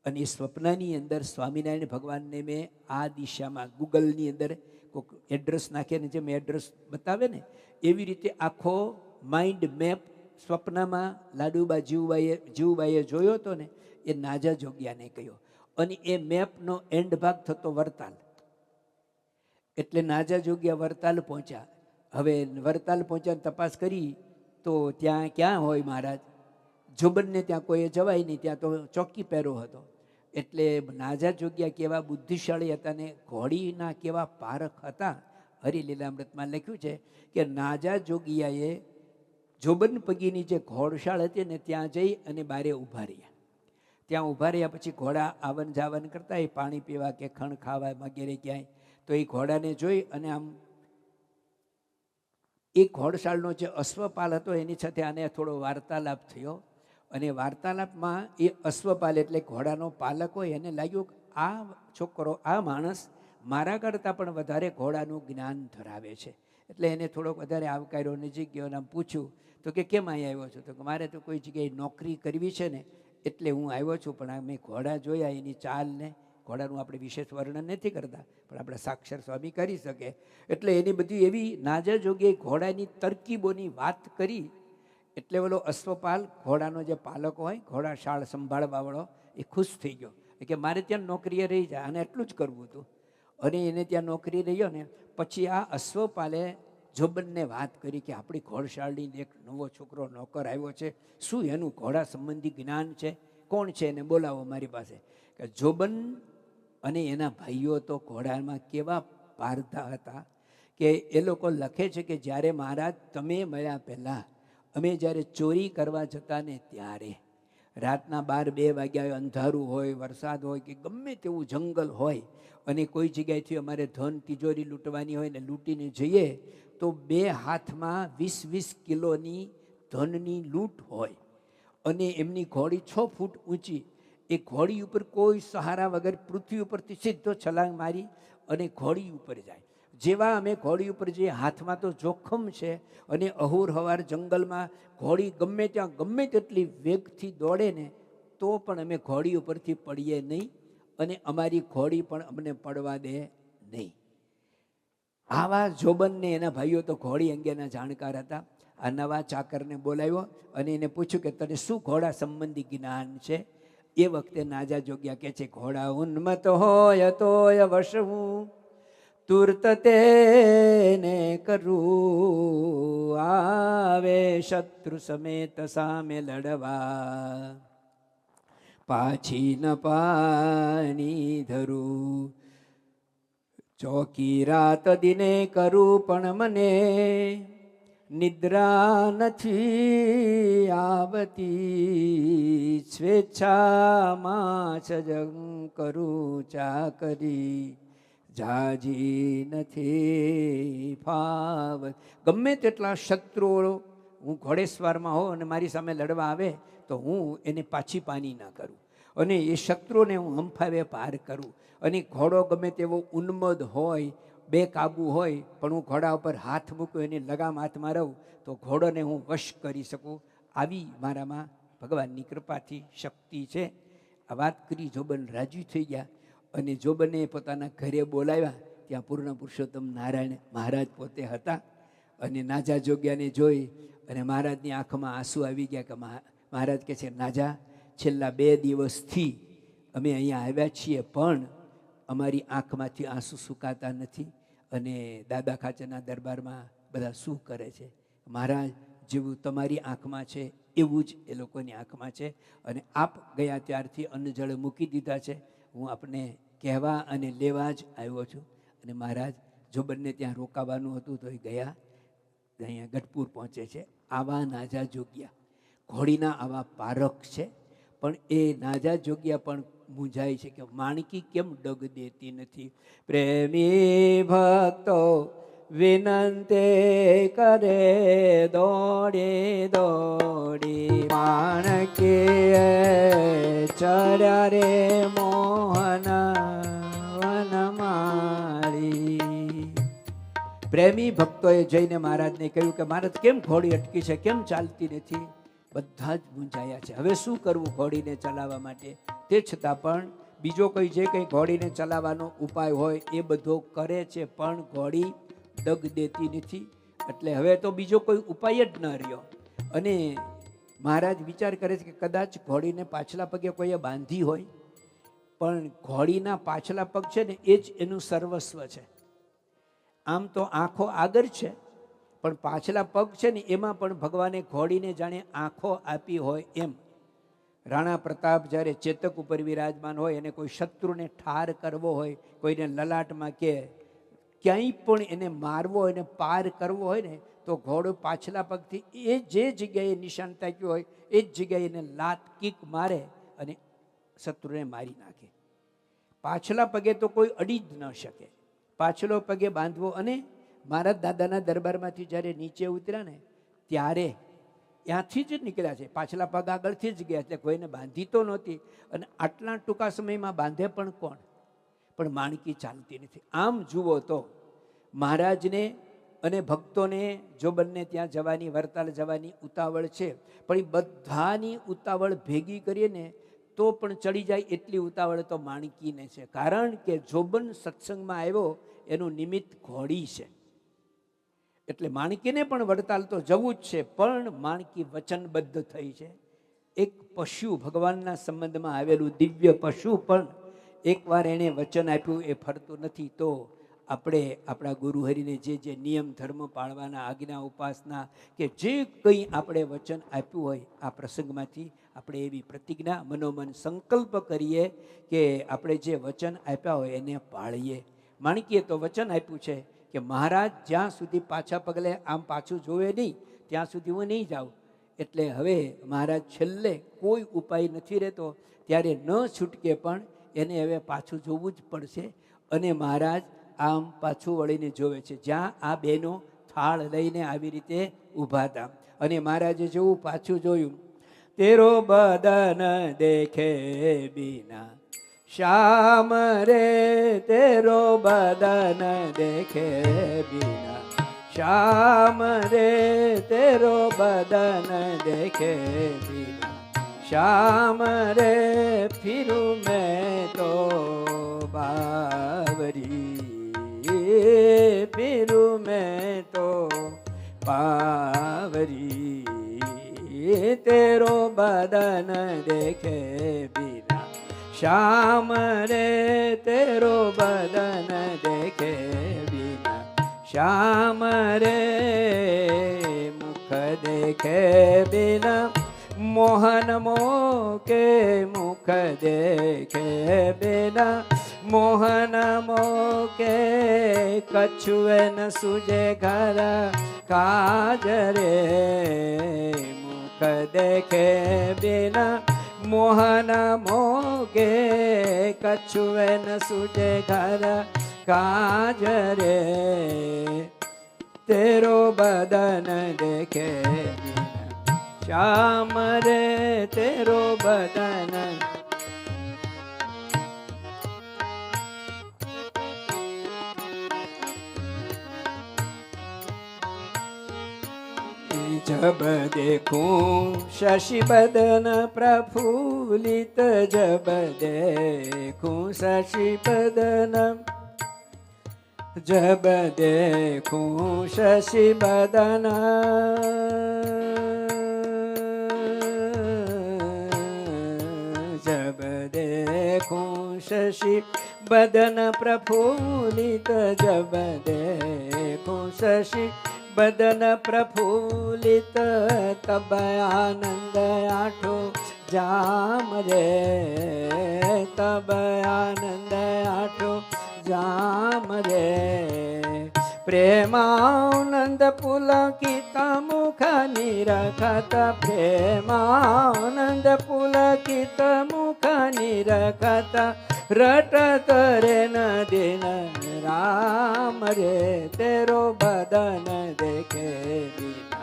અને એ સ્વપ્નની અંદર સ્વામિનારાયણ ભગવાનને મેં આ દિશામાં ગૂગલની અંદર કોઈક એડ્રેસ નાખીને જેમ એડ્રેસ બતાવે ને એવી રીતે આખો માઇન્ડ મેપ સ્વપ્નમાં લાડુબા જીવુબાઈએ જોયો હતો ને એ નાજા જોગ્યાને કહ્યો. અને એ મેપનો એન્ડ ભાગ થતો વરતાલ. એટલે નાજા જોગ્યા વરતાલ પહોંચ્યા. હવે વરતાલ પહોંચ્યા તપાસ કરી તો ત્યાં ક્યાં હોય મહારાજ? જોબનને ત્યાં કોઈએ જવાય નહીં, ત્યાં તો ચોકી પહેરો હતો. એટલે નાજા જોગ્યા કેવા બુદ્ધિશાળી હતા ને ઘોડીના કેવા પારખ હતા. હરિલીલામૃતમાં લખ્યું છે કે નાજા જોગિયાએ જોબન પગીની જે ઘોડશાળ હતી ને ત્યાં જઈ અને બારે ઊભા રહ્યા. ત્યાં ઊભા રહ્યા પછી ઘોડા આવન જાવન કરતા, એ પાણી પીવા કે ખણ ખાવા વગેરે ક્યાંય, તો એ ઘોડાને જોઈ અને આમ એ ઘોડશાળનો જે અશ્વપાલ હતો એની સાથે આને થોડો વાર્તાલાપ થયો. અને વાર્તાલાપમાં એ અશ્વપાલ એટલે ઘોડાનો પાલક હોય એને લાગ્યું કે આ છોકરો, આ માણસ મારા કરતાં પણ વધારે ઘોડાનું જ્ઞાન ધરાવે છે. એટલે એને થોડોક વધારે આવકાર્યો, નજીક ગયો અને પૂછ્યું તો કે કેમ અહીં આવ્યો છો? તો કે મારે તો કોઈ જગ્યાએ નોકરી કરવી છે ને એટલે હું આવ્યો છું, પણ મેં ઘોડા જોયા, એની ચાલ ને ઘોડાનું આપણે વિશેષ વર્ણન નથી કરતા, પણ આપણે સાક્ષર સ્વામી કરી શકે. એટલે એની બધી એવી નાજા જોગે ઘોડાની તરકીબોની વાત કરી. એટલે ઓલો અશ્વપાલ ઘોડાનો જે પાલક હોય, ઘોડા શાળ સંભાળવાવાળો, એ ખુશ થઈ ગયો કે મારે ત્યાં નોકરીએ રહી જાય, અને એટલું જ કરવું હતું. અને એને ત્યાં નોકરી રહ્યો ને પછી આ અશ્વપાલે જોબનને વાત કરી કે આપણી ઘોડશાળની એક નવો છોકરો નોકર આવ્યો છે, શું એનું ઘોડા સંબંધી જ્ઞાન છે? કોણ છે? એને બોલાવો મારી પાસે. કે જોબન અને એના ભાઈઓ તો ઘોડામાં કેવા પારધા હતા કે એ લોકો લખે છે કે જ્યારે મહારાજ તમે મળ્યા પહેલાં અમે જ્યારે ચોરી કરવા જતા ને ત્યારે રાતના 12-2 વાગ્યા અંધારું હોય, વરસાદ હોય કે ગમે તેવું જંગલ હોય, અને કોઈ જગ્યાએથી અમારે ધન તિજોરી લૂંટવાની હોય ને લૂંટીને જઈએ તો 2 હાથમાં 20-20 કિલોની ધનની લૂંટ હોય. અને એમની ઘોડી 6 ફૂટ ઊંચી. એ ઘોડી ઉપર કોઈ સહારા વગર પૃથ્વી ઉપરથી સીધો છલાંગ મારી અને ઘોડી ઉપર જાય. જેવા અમે ઘોડી ઉપર જઈએ, હાથમાં તો જોખમ છે, અને અહોર હવાર જંગલમાં ઘોડી ગમે ત્યાં ગમે તેટલી વેગથી દોડે ને તો પણ અમે ઘોડી ઉપરથી પડીએ નહીં, અને અમારી ઘોડી પણ અમને પડવા દે નહીં. આવા જોબનને એના ભાઈઓ તો ઘોડી અંગેના જાણકાર હતા. આ નવા ચાકરને બોલાવ્યો અને એને પૂછ્યું કે તને શું ઘોડા સંબંધી જ્ઞાન છે? એ વખતે નાજા જોગ્યા કહે છે, ઘોડા ઉન્મત હોય તોય વશવું, તુર્ત તેને કરું, આવે શત્રુ સમેત સામે લડવા, પાછી ન પાની ધરું, ચોકી રાત દિને કરું પણ મને નિદ્રા નથી આવતી, સ્વેચ્છામાં સજગ કરું ચાકરી, જાજી નથી ફાવ. ગમે તેટલા શત્રુઓ હું ઘોડેસવારમાં હોઉં અને મારી સામે લડવા આવે તો હું એને પાછી પાની ના કરું, અને એ શત્રુને હું હંફાવે પાર કરું. અને ઘોડો ગમે તેવો ઉન્મદ હોય, બેકાબુ હોય, પણ હું ઘોડા ઉપર હાથ મૂકું, એની લગામ હાથમાં રહું તો ઘોડોને હું વશ કરી શકું. આવી મારામાં ભગવાનની કૃપાથી શક્તિ છે. આ વાત કરી જોબન રાજી થઈ ગયા. અને જોબને પોતાના ઘરે બોલાવ્યા. ત્યાં પૂર્ણ પુરુષોત્તમ નારાયણ મહારાજ પોતે હતા. અને નાજા જોગ્યાને જોઈ અને મહારાજની આંખમાં આંસુ આવી ગયા. કે મહારાજ કહે છે, નાજા, છેલ્લા 2 દિવસથી અમે અહીંયા આવ્યા છીએ, પણ અમારી આંખમાંથી આંસુ સુકાતા નથી. અને દાદા ખાચરના દરબારમાં બધા શું કરે છે? મહારાજ જેવું તમારી આંખમાં છે એવું જ એ લોકોની આંખમાં છે. અને આપ ગયા ત્યારથી અન્ન જળ મૂકી દીધા છે. હું આપને કહેવા અને લેવા જ આવ્યો છું. અને મહારાજ જોબનને ત્યાં રોકાવાનું હતું તો એ ગયા, અહીંયા ગઢપુર પહોંચે છે. આવા નાજા જોગ્યા ઘોડીના આવા પારખ છે. પણ એ નાજા જોગ્યા પણ મૂંઝાય છે કે માણકી કેમ ડગ દેતી નથી. પ્રેમી ભક્તો વિનંતે કરે દોડે દોડી, માણકી ચર્યા રે મોહન વનમાળી. પ્રેમી ભક્તોએ જઈને મહારાજને કહ્યું કે મહારાજ કેમ ઘોડી અટકી છે, કેમ ચાલતી નથી? બધા જ મૂંઝાયા છે. હવે શું કરવું ઘોડીને ચલાવવા માટે? તે છતાં પણ બીજો કોઈ જે કંઈ ઘોડીને ચલાવવાનો ઉપાય હોય એ બધો કરે છે, પણ ઘોડી ડગ દેતી નથી. એટલે હવે તો બીજો કોઈ ઉપાય જ ન રહ્યો. અને મહારાજ વિચાર કરે છે કે કદાચ ઘોડીને પાછલા પગે કોઈએ બાંધી હોય, પણ ઘોડીના પાછલા પગ છે ને એ જ એનું સર્વસ્વ છે. આમ તો આંખો આગળ છે, પણ પાછલા પગ છે ને એમાં પણ ભગવાને ઘોડીને જાણે આંખો આપી હોય એમ. રાણા પ્રતાપ જ્યારે ચેતક ઉપર વિરાજમાન હોય અને કોઈ શત્રુને ઠાર કરવો હોય, કોઈને લલાટમાં કે ક્યાંય પણ એને મારવો હોય, એને પાર કરવો હોય ને, તો ઘોડો પાછલા પગથી એ જે જગ્યાએ નિશાન તાક્યું હોય એ જ જગ્યાએ એને લાત કિક મારે અને શત્રુને મારી નાખે. પાછલા પગે તો કોઈ અડી જ ન શકે. પાછલો પગે બાંધવો. અને મારા દાદાના દરબારમાંથી જ્યારે નીચે ઉતર્યા ને ત્યારે ત્યાંથી જ નીકળ્યા છે, પાછલા પગ આગળથી જ ગયા, એટલે કોઈને બાંધી તો નહોતી. અને આટલા ટૂંકા સમયમાં બાંધે પણ કોણ? પણ માણકી ચાલતી નથી. આમ જુઓ તો મહારાજને અને ભક્તોને જોબનને ત્યાં જવાની, વરતાલ જવાની ઉતાવળ છે, પણ એ બધાની ઉતાવળ ભેગી કરીએ ને તો પણ ચડી જાય એટલી ઉતાવળ તો માણકીને છે. કારણ કે જોબન સત્સંગમાં આવ્યો એનું નિમિત્ત ઘોડી છે. એટલે માણકીને પણ વડતાલ તો જવું જ છે, પણ માણકી વચનબદ્ધ થઈ છે. એક પશુ ભગવાનના સંબંધમાં આવેલું દિવ્ય પશુ પણ એકવાર એણે વચન આપ્યું એ ફરતું નથી. તો આપણે આપણા ગુરુહરિને જે નિયમ ધર્મ પાળવાના, આજ્ઞા ઉપાસના કે જે કંઈ આપણે વચન આપ્યું હોય, આ પ્રસંગમાંથી આપણે એવી પ્રતિજ્ઞા મનોમન સંકલ્પ કરીએ કે આપણે જે વચન આપ્યા હોય એને પાળીએ. માણકીએ તો વચન આપ્યું છે કે મહારાજ જ્યાં સુધી પાછા પગલે આમ પાછું જોવે નહીં ત્યાં સુધી હું નહીં જાઉં. એટલે હવે મહારાજ છેલ્લે કોઈ ઉપાય નથી રહેતો, ત્યારે ન છૂટકે પણ એને હવે પાછું જોવું જ પડશે. અને મહારાજ આમ પાછું વળીને જોવે છે, જ્યાં આ બેનો થાળ લઈને આવી રીતે ઊભા હતા. અને મહારાજે જેવું પાછું જોયું, તેરો બદન દેખે બીના શ્યામ રે, તેરો બદન દેખે બીના શ્યામ રે, તેરો બદન દેખે બીના શ્યામ રે, ફિરું મેં તો બાવરી, ફિરું મેં તો બાવરી, તેરો બદન દેખે બીના શ્યામ રે, તેરો બદન દેખે બીના શ્યામ રે, મુખ દેખે બીના મોહન મોકે, મુખ દેખે બીના મોહન મોકે, કછુએ ન સુજે ઘર કાજ રે, મુખ દેખે બીના મોહન મોકે, કછુએ ન સુજે ઘર કાજ રે, તેરો બદન દેખે બીના શ્યામ રે, તેરો બદન. जब देखूं शशि बदन प्रफुल्लित, जब देखूं शशि बदन, जब देखूं शशि बदन, जब देखूं शशि बदन प्रफुल्लित, जब देखूं शशि बदन प्रफुल्लित, तब आनंद आठो जाम रे, तब आनंद आठो जाम रे, प्रेमानंद पुलकित मुख निरखत, प्रेमानंद पुलकित मुख निरखत, रटत रे न दिन राम रे, तेरो बदन देखे बिना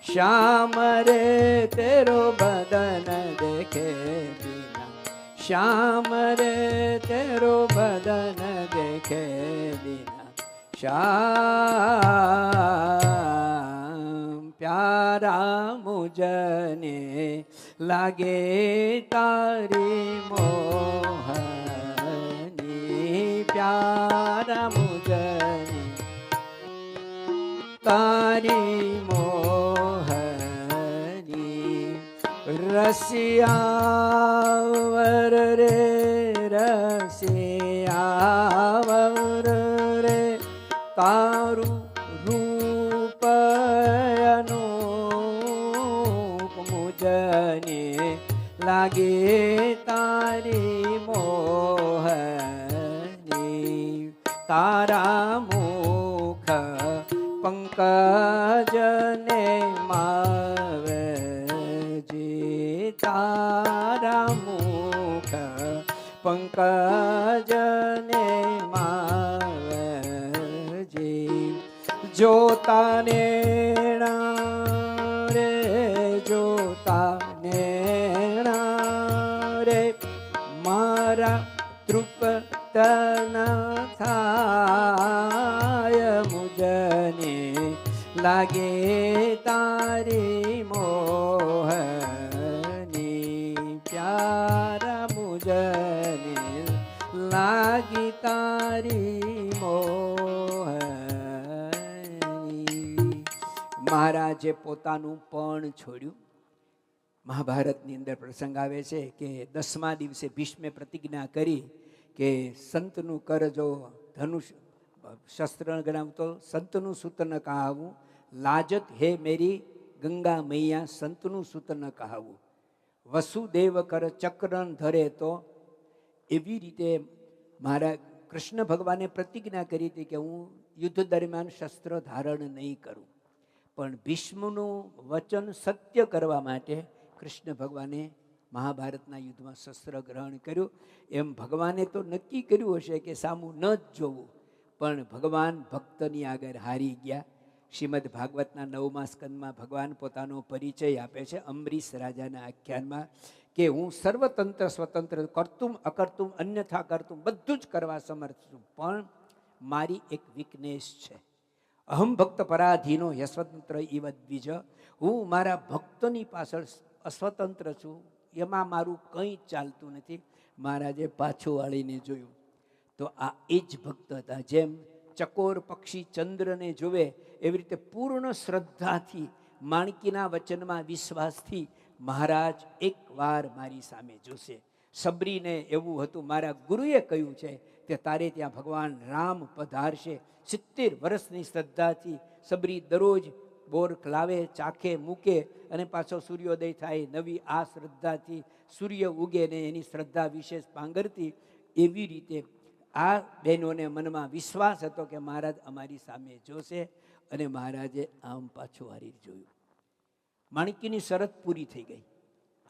श्याम रे, तेरो बदन देखे बिना श्याम रे, तेरो बदन देखे बिना श्याम। प्यारा मुझने लागे तारी मोहनी, प्यारा मुझने तारी मोहनी, રસિયાવર રે રસિયાવર રે તારું રૂપ અનૂપ મુજને લાગે તારી મોહની તારા મુખ પંકજને માવજી તારા મુખ પંકજને માવજી જોતા નેણા રે જોતા નેણા રે મારા તૃપ્તન થાય મુજને લાગે તારી મોહની પ્યારા મુજને લાગી તારી મોહની. મહારાજે પોતાનું પણ છોડ્યું. મહાભારતની અંદર પ્રસંગ આવે છે કે 10મા દિવસે ભીષ્મે પ્રતિજ્ઞા કરી કે સંતનું કરજો ધનુષ શસ્ત્ર ગણાવતો સંતનું સૂત ન કહાવું લાજત હે મેરી ગંગા મૈયા સંતનું સૂત ન કહાવું વસુદેવ કર ચક્રન ધરે તો એવી રીતે મારા કૃષ્ણ ભગવાને પ્રતિજ્ઞા કરી હતી કે હું યુદ્ધ દરમિયાન શસ્ત્ર ધારણ નહીં કરું. પણ ભીષ્મનું વચન સત્ય કરવા માટે કૃષ્ણ ભગવાને મહાભારતના યુદ્ધમાં શસ્ત્ર ગ્રહણ કર્યું. એમ ભગવાને તો નક્કી કર્યું હશે કે સામું ન જ જોવું, પણ ભગવાન ભક્તની આગળ હારી ગયા. શ્રીમદ ભાગવતના 9મા સ્કંદમાં ભગવાન પોતાનો પરિચય આપે છે અમરીશ રાજાના આખ્યાનમાં કે હું સર્વતંત્ર સ્વતંત્ર કરતું અકર્તું અન્યથા કરતું બધું જ કરવા સમર્થ છું, પણ મારી એક વીકનેસ છે. અહમ ભક્ત પરાધીનો યસ્વતંત્ર ઇવ દ્વિજ. હું મારા ભક્તની પાછળ અસ્વતંત્ર છું, એમાં મારું કંઈ ચાલતું નથી. મહારાજે પાછું વાળીને જોયું તો આ એ જ ભક્ત હતા. જેમ ચકોર પક્ષી ચંદ્રને જોવે એવી રીતે પૂર્ણ શ્રદ્ધાથી માણકીના વચનમાં વિશ્વાસથી મહારાજ એકવાર મારી સામે જોશે. સબરીને એવું હતું, મારા ગુરુએ કહ્યું છે કે તારે ત્યાં ભગવાન રામ પધારશે. 70 વર્ષની શ્રદ્ધાથી સબરી દરરોજ બોર લાવે, ચાખે, મૂકે અને પાછો સૂર્યોદય થાય. નવી આ શ્રદ્ધાથી સૂર્ય ઉગે ને એની શ્રદ્ધા વિશેષ પાંગરતી. એવી રીતે આ બહેનોને મનમાં વિશ્વાસ હતો કે મહારાજ અમારી સામે જોશે, અને મહારાજે આમ પાછું હારી જોયું. માણકીની શરત પૂરી થઈ ગઈ,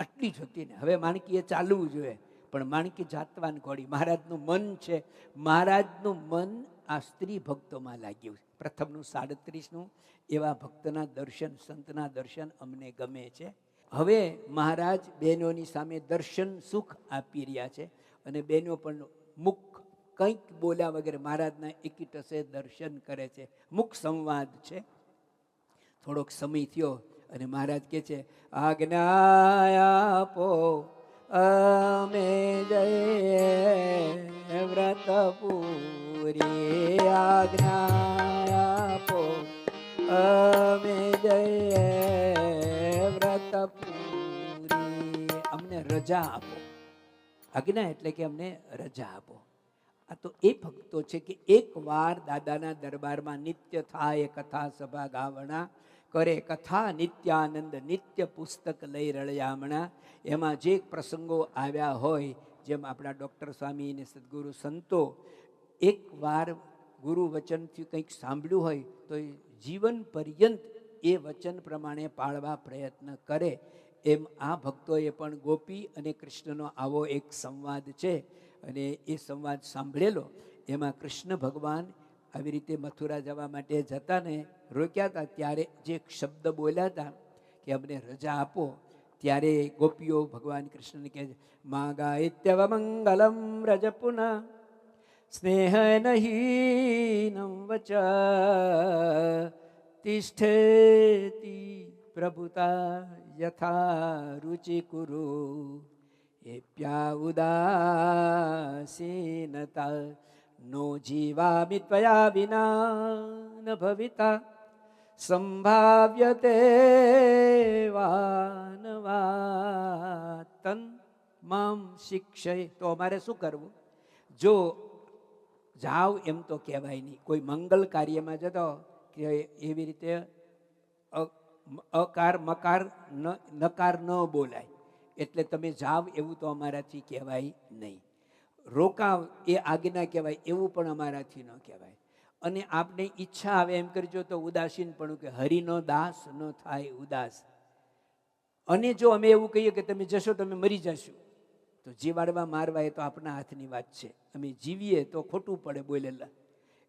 આટલી જ હતી ને. હવે માણકીએ ચાલવું જોઈએ, પણ માણકી જાતવાન ઘોડી. મહારાજનું મન છે, મહારાજનું મન આ સ્ત્રી ભક્તોમાં લાગ્યું. પ્રથમનું 37નું એવા ભક્તના દર્શન, સંતના દર્શન અમને ગમે છે. હવે મહારાજ બહેનોની સામે દર્શન સુખ આપી રહ્યા છે, અને બહેનો પણ મુખ કંઈક બોલ્યા વગર મહારાજના એકીટસે દર્શન કરે છે. મુખ સંવાદ છે. થોડોક સમય થયો અને મહારાજ કહે છે, આજ્ઞા આપો અમે જઈએ વ્રત પૂરી. આજ્ઞા આપો અમે જઈએ વ્રત પૂરી. અમને રજા આપો. આજ્ઞા એટલે કે અમને રજા આપો. આ તો એ ભક્તો છે કે એકવાર દાદાના દરબારમાં નિત્ય થાય કથા સભા ગાવણા કરે કથા નિત્યાનંદ નિત્ય પુસ્તક લઈ રળિયામણા. એમાં જે પ્રસંગો આવ્યા હોય, જેમ આપણા ડૉક્ટર સ્વામી અને સદગુરુ સંતો એકવાર ગુરુ વચનથી કંઈક સાંભળ્યું હોય તો જીવન પર્યંત એ વચન પ્રમાણે પાળવા પ્રયત્ન કરે. એમ આ ભક્તોએ પણ ગોપી અને કૃષ્ણનો આવો એક સંવાદ છે, અને એ સંવાદ સાંભળેલો. એમાં કૃષ્ણ ભગવાન આવી રીતે મથુરા જવા માટે જતા ને રોક્યા હતા, ત્યારે જે શબ્દ બોલ્યા હતા કે અમને રજા આપો, ત્યારે ગોપીઓ ભગવાન કૃષ્ણને કહે છે, મા ગાયત્યવ મંગલમ રજ પુનઃ સ્નેહ નહીનમ વચ તિષ્ઠેતિ પ્રભુતા યથા રુચિ કુરુ એપ્યા ઉદાસીનતા નો જીવામિ ત્વયા વિના ન ભવિતા સંભાવ્યતે વાનવાતન મામ શિક્ષય. તો અમારે શું કરવું? જો જાવ એમ તો કહેવાય નહીં. કોઈ મંગલ કાર્યમાં જતો કે એવી રીતે અકાર મકાર નકાર ન બોલાય, એટલે તમે જાવ એવું તો અમારાથી કહેવાય નહીં. રોકાવ એ આજ્ઞા કહેવાય, એવું પણ અમારાથી ન કહેવાય. અને આપને ઈચ્છા આવે એમ કરજો તો ઉદાસીન પણ કે હરિનો દાસ ન થાય ઉદાસ. અને જો અમે એવું કહીએ કે તમે જશો તમે મરી જશો, તો જીવાડવા મારવા એ તો આપણા હાથની વાત છે. અમે જીવીએ તો ખોટું પડે બોલેલા.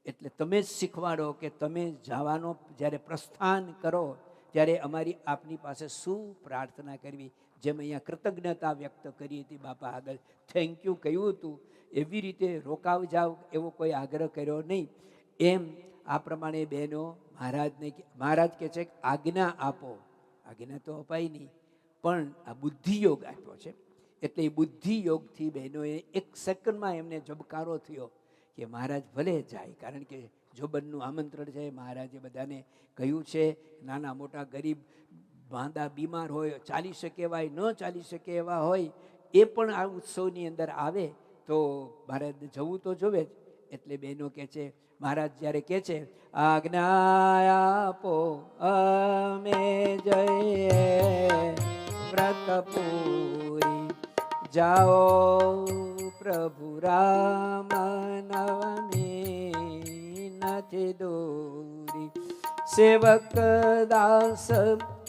એટલે તમે જ શીખવાડો કે તમે જવાનો જ્યારે પ્રસ્થાન કરો ત્યારે અમારી આપની પાસે શું પ્રાર્થના કરવી. જેમ અહીંયા કૃતજ્ઞતા વ્યક્ત કરી હતી બાપા આગળ, થેન્ક યુ કહ્યું હતું, એવી રીતે રોકાવ જાવ એવો કોઈ આગ્રહ કર્યો નહીં. એમ આ પ્રમાણે બહેનો મહારાજ કહે છે આજ્ઞા આપો. આજ્ઞા તો અપાય નહીં, પણ આ બુદ્ધિયોગ આપ્યો છે. એટલે એ બુદ્ધિયોગથી બહેનોએ એક સેકન્ડમાં એમને ઝબકારો થયો કે મહારાજ ભલે જાય. કારણ કે જોબનનું આમંત્રણ છે, મહારાજે બધાને કહ્યું છે. નાના મોટા ગરીબ માંદા બીમાર હોય, ચાલી શકે એવા ન ચાલી શકે એવા હોય, એ પણ આ ઉત્સવની અંદર આવે તો મહારાજ જવું તો જોવે જ. એટલે બહેનો કહે છે, મહારાજ જ્યારે કહે છે આજ્ઞા આપો અમે જઈએ વ્રત પૂરી, જાઓ પ્રભુ રામ નવમી નથી દૂરી. સેવક દાસ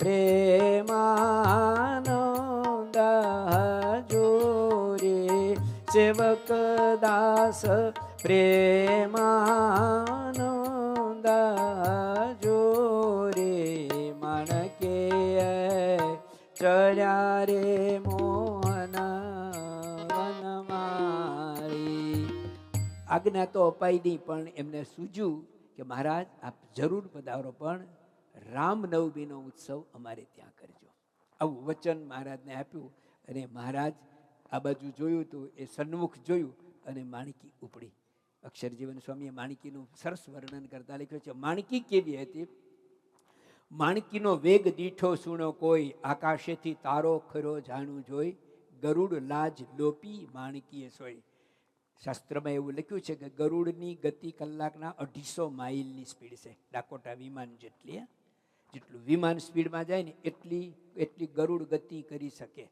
પ્રેમાનંદ જોરે, સેવક દાસ પ્રેમાનંદ જોરે. માણકે ચડ્યા રે મોહન વનમાળી. આજ્ઞા તો અપાઈ નહીં, પણ એમને સૂજ્યું કે મહારાજ આપ જરૂર પધારો, પણ રામનવમીનો ઉત્સવ અમારે ત્યાં કરજો. આવું વચન મહારાજને આપ્યું. અને મહારાજ આ બાજુ જોયું હતું, એ સન્મુખ જોયું અને માણકી ઉપડી. અક્ષરજીવન સ્વામીએ માણકીનું સરસ વર્ણન કરતા લખ્યું છે. માણકી કેવી હતી? માણકીનો વેગ દીઠો સુણો કોઈ, આકાશેથી તારો ખરો જાણું જોઈ, ગરુડ લાજ લોપી માણકીએ સોઈ. શાસ્ત્રમાં એવું લખ્યું છે કે ગરુડની ગતિ કલાકના 250 માઇલની સ્પીડ છે. ડાકોટા વિમાન જેટલી, જેટલું વિમાન સ્પીડમાં જાય ને એટલી ગરુડ ગતિ કરી શકે.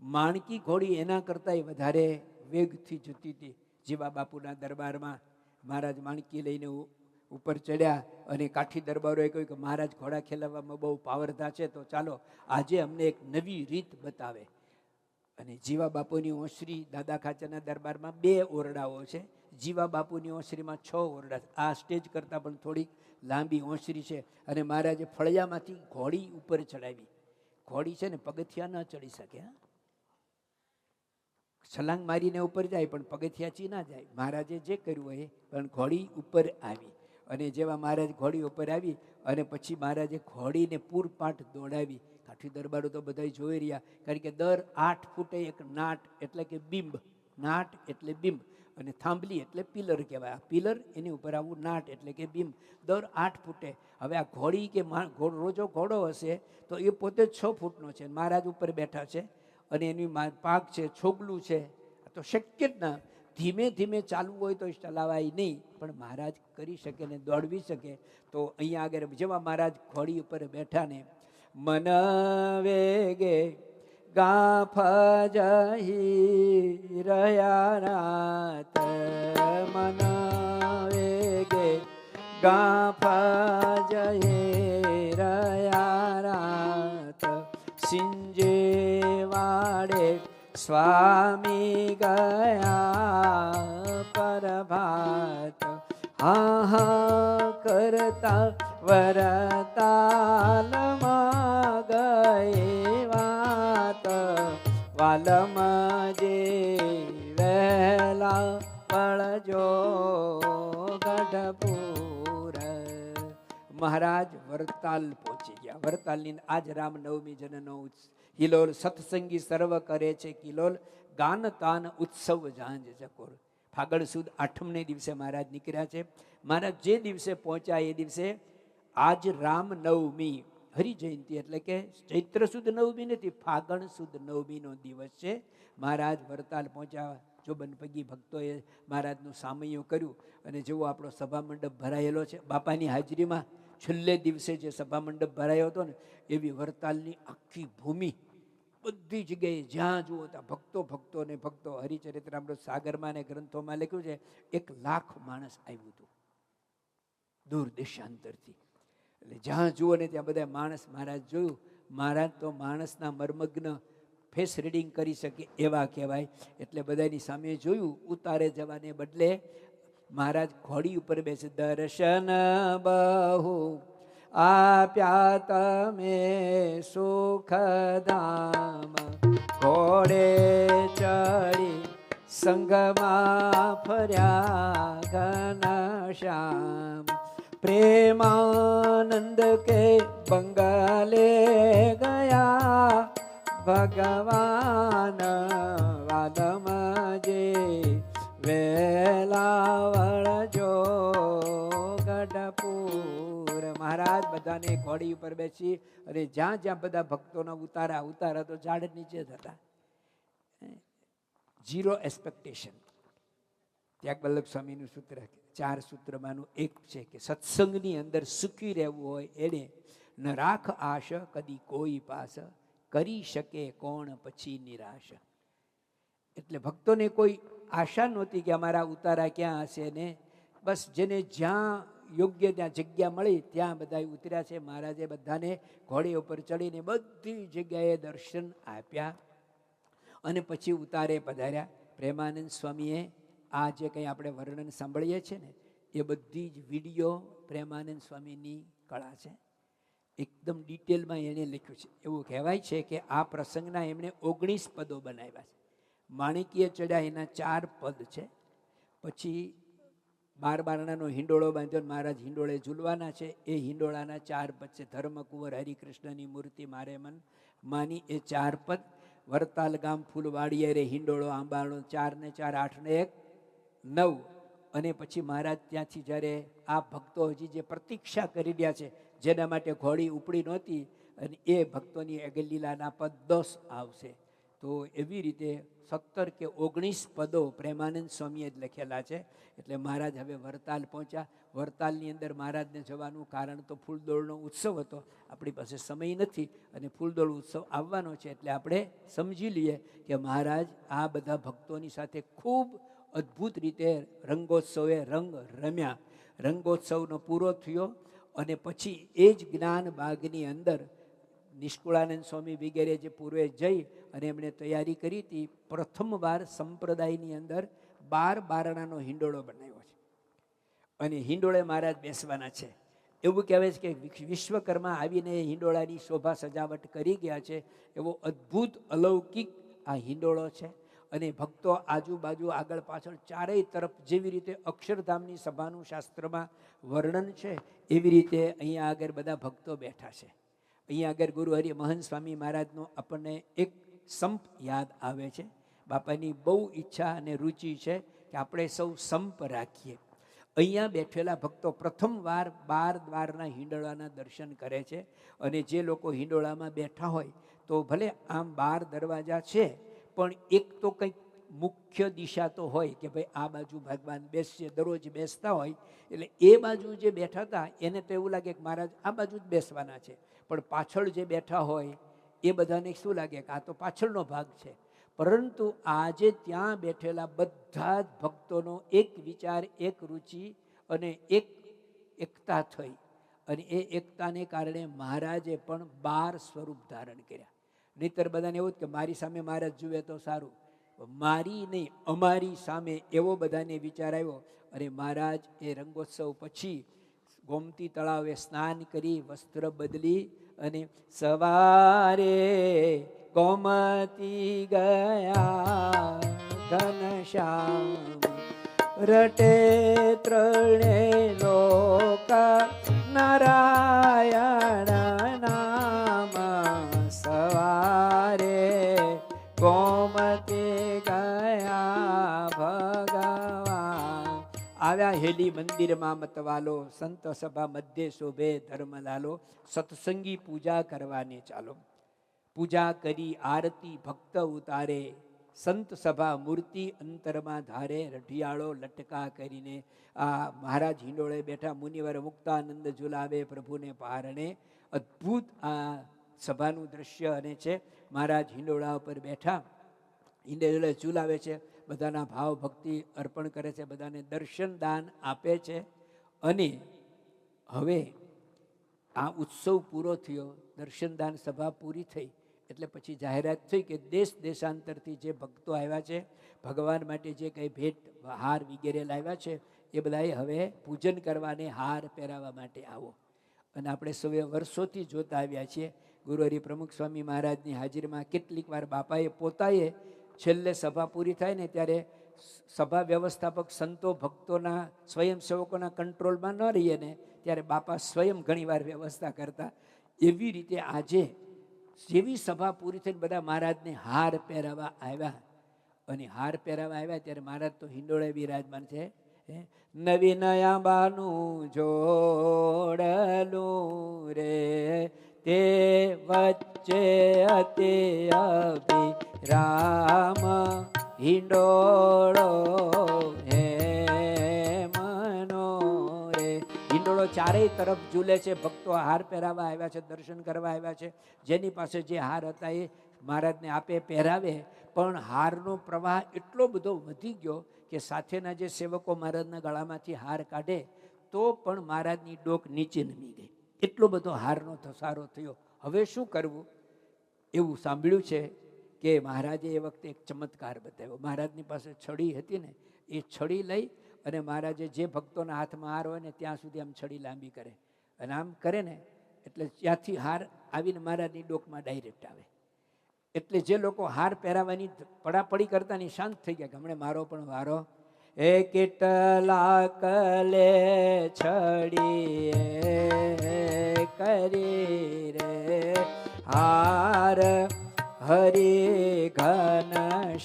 માણકી ઘોડી એના કરતાંય વધારે વેગથી જતી હતી. જીવા બાપુના દરબારમાં મહારાજ માણકી લઈને ઉપર ચડ્યા અને કાઠી દરબારોએ કહ્યું કે મહારાજ ઘોડા ખેલાવવામાં બહુ પાવરધા છે, તો ચાલો આજે અમને એક નવી રીત બતાવે. અને જીવા બાપુની ઓસરી દાદા ખાચરના દરબારમાં 2 ઓરડાઓ છે. જીવા બાપુની ઓસરીમાં 6 ઓરડા. આ સ્ટેજ કરતાં પણ થોડીક લાંબી ઓસરી છે. અને મહારાજે ફળિયામાંથી ઘોડી ઉપર ચડાવી. ઘોડી છે ને પગથિયા ન ચડી શકે, છલાંગ મારીને ઉપર જાય પણ પગથિયાથી ના જાય. મહારાજે જે કર્યું હોય પણ ઘોડી ઉપર આવી. અને જેવા મહારાજ ઘોડી ઉપર આવી અને પછી મહારાજે ઘોડીને પૂરપાટ દોડાવી. કાઠી દરબારો તો બધા જોઈ રહ્યા, કારણ કે દર 8 ફૂટે એક નાટ એટલે કે બિંબ, નાટ એટલે બિંબ, અને થાંભલી એટલે પિલર કહેવાય. આ પિલર, એની ઉપર આવું નાટ એટલે કે બિંબ, દર 8 ફૂટે. હવે આ ઘોડી કે રોજો ઘોડો હશે તો એ પોતે 6 ફૂટનો છે, મહારાજ ઉપર બેઠા છે અને એની પાક છે, છોગલું છે, તો શક્ય જ ના. ધીમે ધીમે ચાલવું હોય તો ચલાવાય નહીં, પણ મહારાજ કરી શકે ને દોડવી શકે. તો અહીંયા આગળ જેવા મહારાજ ઘોડી ઉપર બેઠા ને, મન વેગે ગાફ જહી રહ્યા રાત, મન વેગે ગાફ જહી રહ્યા રાત, સિંજે વાડે સ્વામી ગયા પરભાત, હા હા કરતા વરતાલમાં ગયે વાત, વાલમ જે વહેલા પળજો ગઢપુર. મહારાજ વરતાલ પહોંચી ગયા. વરતાલની આજ રામનવમી જનનો હિલોલ સત્સંગી સર્વ કરે છે કિલોલ, ગાન તાન ઉત્સવ ઝાંઝ ચકોર. ફાગણ સુદ 8મને દિવસે મહારાજ નીકળ્યા છે. મહારાજ જે દિવસે પહોંચ્યા એ દિવસે આજ રામ નવમી, હરિજયંતિ એટલે કે ચૈત્ર સુદ નવમી નથી, ફાગણ સુદ નવમીનો દિવસ છે. મહારાજ વરતાલ પહોંચ્યા. જોબન પગી ભક્તોએ મહારાજનું સામૈયું કર્યું અને જેવો આપણો સભા મંડપ ભરાયેલો છે, બાપાની હાજરીમાં છેલ્લે દિવસે જે સભા મંડપ ભરાયો હતો ને, એવી વરતાલની આખી ભૂમિ બધી જગ્યાએ જ્યાં જુઓ ત્યાં ભક્તો ભક્તો ને ભક્તો. હરિચરિત્રામૃત સાગરમાં ને ગ્રંથોમાં લખ્યું છે 1 લાખ માણસ આવ્યું હતું દૂર દેશાંતરથી. એટલે જ્યાં જુઓ ને ત્યાં બધા માણસ મહારાજ જોયું. મહારાજ તો માણસના મર્મગ્ન ફેસ રીડિંગ કરી શકે એવા કહેવાય. એટલે બધાની સામે જોયું. ઉતારે જવાને બદલે મહારાજ ઘોડી ઉપર બેસે. દર્શન બહુ આપ્યા તમે સુખધામ, ઘોડે ચડી સંગમાં ફર્યા ઘનશ્યામ. પ્રેમાનંદ કે બંગાલે ગયા, ભગવાન વાદમજે વેલા વળજો ગઢપુર. મહારાજ બધાને ઘોડી ઉપર બેસી અને જ્યાં જ્યાં બધા ભક્તોના ઉતારા તો ઝાડ નીચે જ હતા. 0 એક્સપેક્ટેશન. ત્યાગ વલ્લભ સ્વામીનું સૂત્ર 4 સૂત્રમાંનું એક છે કે સત્સંગની અંદર સુખી રહેવું હોય એને ન રાખ આશ કદી કોઈ પાસ, કરી શકે કોણ પછી નિરાશ. એટલે ભક્તોને કોઈ આશા નહોતી કે અમારા ઉતારા ક્યાં હશે ને, બસ જેને જ્યાં યોગ્ય ત્યાં જગ્યા મળી ત્યાં બધા ઉતર્યા છે. મહારાજે બધાને ઘોડી ઉપર ચડીને બધી જગ્યાએ દર્શન આપ્યા અને પછી ઉતારે પધાર્યા. પ્રેમાનંદ સ્વામીએ આ જે કંઈ આપણે વર્ણન સાંભળીએ છીએ ને, એ બધી જ વિડીયો પ્રેમાનંદ સ્વામીની કળા છે. એકદમ ડિટેલમાં એને લખ્યું છે. એવું કહેવાય છે કે આ પ્રસંગના એમણે 19 પદો બનાવ્યા છે. માણિકીય ચડ્યા એના 4 પદ છે. પછી 12 બારણાનો હિંડોળો બાંધ્યો, મહારાજ હિંડોળે ઝૂલવાના છે, એ હિંડોળાના 4 પદ છે. ધર્મકુંવર હરિકૃષ્ણની મૂર્તિ મારે મન માની, એ 4 પદ. વરતાલ ગામ ફૂલવાડીએ રે હિંડોળો આંબાળો, 4 ને 4 8 ને 1 9. અને પછી મહારાજ ત્યાંથી જ્યારે આ ભક્તો હજી જે પ્રતીક્ષા કરી રહ્યા છે, જેના માટે ઘોડી ઉપડી નહોતી, અને એ ભક્તોની અગલીલાના પદ 10 આવશે. તો એવી રીતે 17 કે 19 પદો પ્રેમાનંદ સ્વામીએ જ લખેલા છે. એટલે મહારાજ હવે વરતાલ પહોંચ્યા. વરતાલની અંદર મહારાજને જવાનું કારણ તો ફૂલદોળનો ઉત્સવ હતો. આપણી પાસે સમય નથી અને ફૂલદોળ ઉત્સવ આવવાનો છે, એટલે આપણે સમજી લઈએ કે મહારાજ આ બધા ભક્તોની સાથે ખૂબ અદ્ભુત રીતે રંગોત્સવે રંગ રમ્યા. રંગોત્સવનો પૂરો થયો અને પછી એ જ જ્ઞાન બાગની અંદર નિષ્કુળાનંદ સ્વામી વગેરે જે પૂર્વે જઈ અને એમણે તૈયારી કરી હતી. પ્રથમવાર સંપ્રદાયની અંદર 12 બારણાનો હિંડોળો બનાવ્યો છે અને હિંડોળે મહારાજ બેસવાના છે. એવું કહેવાય છે કે વિશ્વકર્મા આવીને હિંડોળાની શોભા સજાવટ કરી ગયા છે. એવો અદ્ભુત અલૌકિક આ હિંડોળો છે. અને ભક્તો આજુબાજુ આગળ પાછળ ચારેય તરફ જેવી રીતે અક્ષરધામની સભાનું શાસ્ત્રમાં વર્ણન છે, એવી રીતે અહીંયા આગળ બધા ભક્તો બેઠા છે. અહીંયા આગળ ગુરુ હરિ મહંત સ્વામી મહારાજનો આપણને એક સંપ યાદ આવે છે. બાપાની બહુ ઈચ્છા અને રુચિ છે કે આપણે સૌ સંપ રાખીએ. અહીંયા બેઠેલા ભક્તો પ્રથમવાર 12 દ્વારના હિંડોળાના દર્શન કરે છે. અને જે લોકો હિંડોળામાં બેઠા હોય તો ભલે આમ 12 દરવાજા છે, પણ એક તો કંઈક મુખ્ય દિશા તો હોય કે ભાઈ આ બાજુ ભગવાન બેસશે, દરરોજ બેસતા હોય. એટલે એ બાજુ જે બેઠા હતા એને તો એવું લાગે કે મહારાજ આ બાજુ જ બેસવાના છે, પણ પાછળ જે બેઠા હોય એ બધાને શું લાગે કે આ તો પાછળનો ભાગ છે. પરંતુ આજે ત્યાં બેઠેલા બધા જ ભક્તોનો એક વિચાર, એક રુચિ અને એકતા થઈ. અને એ એકતાને કારણે મહારાજે પણ 12 સ્વરૂપ ધારણ કર્યા. નહીતર બધાને એવું જ કે મારી સામે મહારાજ જુએ તો સારું, મારી નહીં અમારી સામે એવો બધાને વિચાર આવ્યો. અને મહારાજ એ રંગોત્સવ પછી ગોમતી તળાવે સ્નાન કરી વસ્ત્ર બદલી અને સવારે ગોમતી ગયા ઘનશ્યામ, રટે ત્રણે લોક નારાયણ નામ, સવારે ગોમતી ગયા ભગવાન. આવ્યા હેલી મંદિરમાં મતવાલો, સંત સભા મધ્યે શોભે ધર્મલાલો, સત્સંગી પૂજા કરવાને ચાલો. પૂજા કરી આરતી ભક્ત ઉતારે, સંત સભા મૂર્તિ અંતરમાં ધારે, રઢિયાળો લટકા કરીને આ મહારાજ હિંડોળે બેઠા, મુનિવર મુક્તાનંદ ઝુલાવે પ્રભુને પારણે. અદ્ભુત આ સભાનું દ્રશ્ય અને છે. મહારાજ હિંડોળા ઉપર બેઠા, હિંડોળે ઝુલાવે છે, બધાના ભાવ ભક્તિ અર્પણ કરે છે, બધાને દર્શન દાન આપે છે. અને હવે આ ઉત્સવ પૂરો થયો, દર્શન દાન સભા પૂરી થઈ એટલે પછી જાહેરાત થઈ કે દેશ દેશાંતરથી જે ભક્તો આવ્યા છે, ભગવાન માટે જે કંઈ ભેટ હાર વગેરે લાવ્યા છે, એ બધાએ હવે પૂજન કરવાને હાર પહેરાવવા માટે આવો. અને આપણે સૌએ વર્ષોથી જોતા આવ્યા છીએ, ગુરુહરિ પ્રમુખ સ્વામી મહારાજની હાજરીમાં કેટલીક વાર બાપાએ પોતાએ છેલ્લે સભા પૂરી થાય ને ત્યારે સભા વ્યવસ્થાપક સંતો ભક્તોના સ્વયંસેવકોના કંટ્રોલમાં ન રહીએ ને ત્યારે બાપા સ્વયં ઘણીવાર વ્યવસ્થા કરતા. એવી રીતે આજે જેવી સભા પૂરી થઈને બધા મહારાજને હાર પહેરાવા આવ્યા, અને હાર પહેરાવા આવ્યા ત્યારે મહારાજ તો હિંડોળે બિરાજમાન છે. નવી નયા બાનું જોડલું રે, તે વચ્ચે અતે અભિરામ હિંડોળો હે મનો રે. હિંડોળો ચારેય તરફ ઝૂલે છે, ભક્તો હાર પહેરાવા આવ્યા છે, દર્શન કરવા આવ્યા છે. જેની પાસે જે હાર હતા એ મહારાજને આપે, પહેરાવે. પણ હારનો પ્રવાહ એટલો બધો વધી ગયો કે સાથેના જે સેવકો મહારાજના ગળામાંથી હાર કાઢે તો પણ મહારાજની ડોક નીચે નમી ગઈ. એટલો બધો હારનો ધસારો થયો. હવે શું કરવું? એવું સાંભળ્યું છે કે મહારાજે એ વખતે એક ચમત્કાર બતાવ્યો. મહારાજની પાસે છડી હતી ને, એ છડી લઈ અને મહારાજે જે ભક્તોના હાથમાં હાર હોય ને ત્યાં સુધી આમ છડી લાંબી કરે, અને આમ કરે ને એટલે ત્યાંથી હાર આવીને મહારાજની ડોકમાં ડાયરેક્ટ આવે. એટલે જે લોકો હાર પહેરાવાની પડાપડી કરતા ની શાંત થઈ ગયા કે હમણાં મારો પણ વારો. એ કેટલા કલે છડી કરી રે હાર હરિ ઘન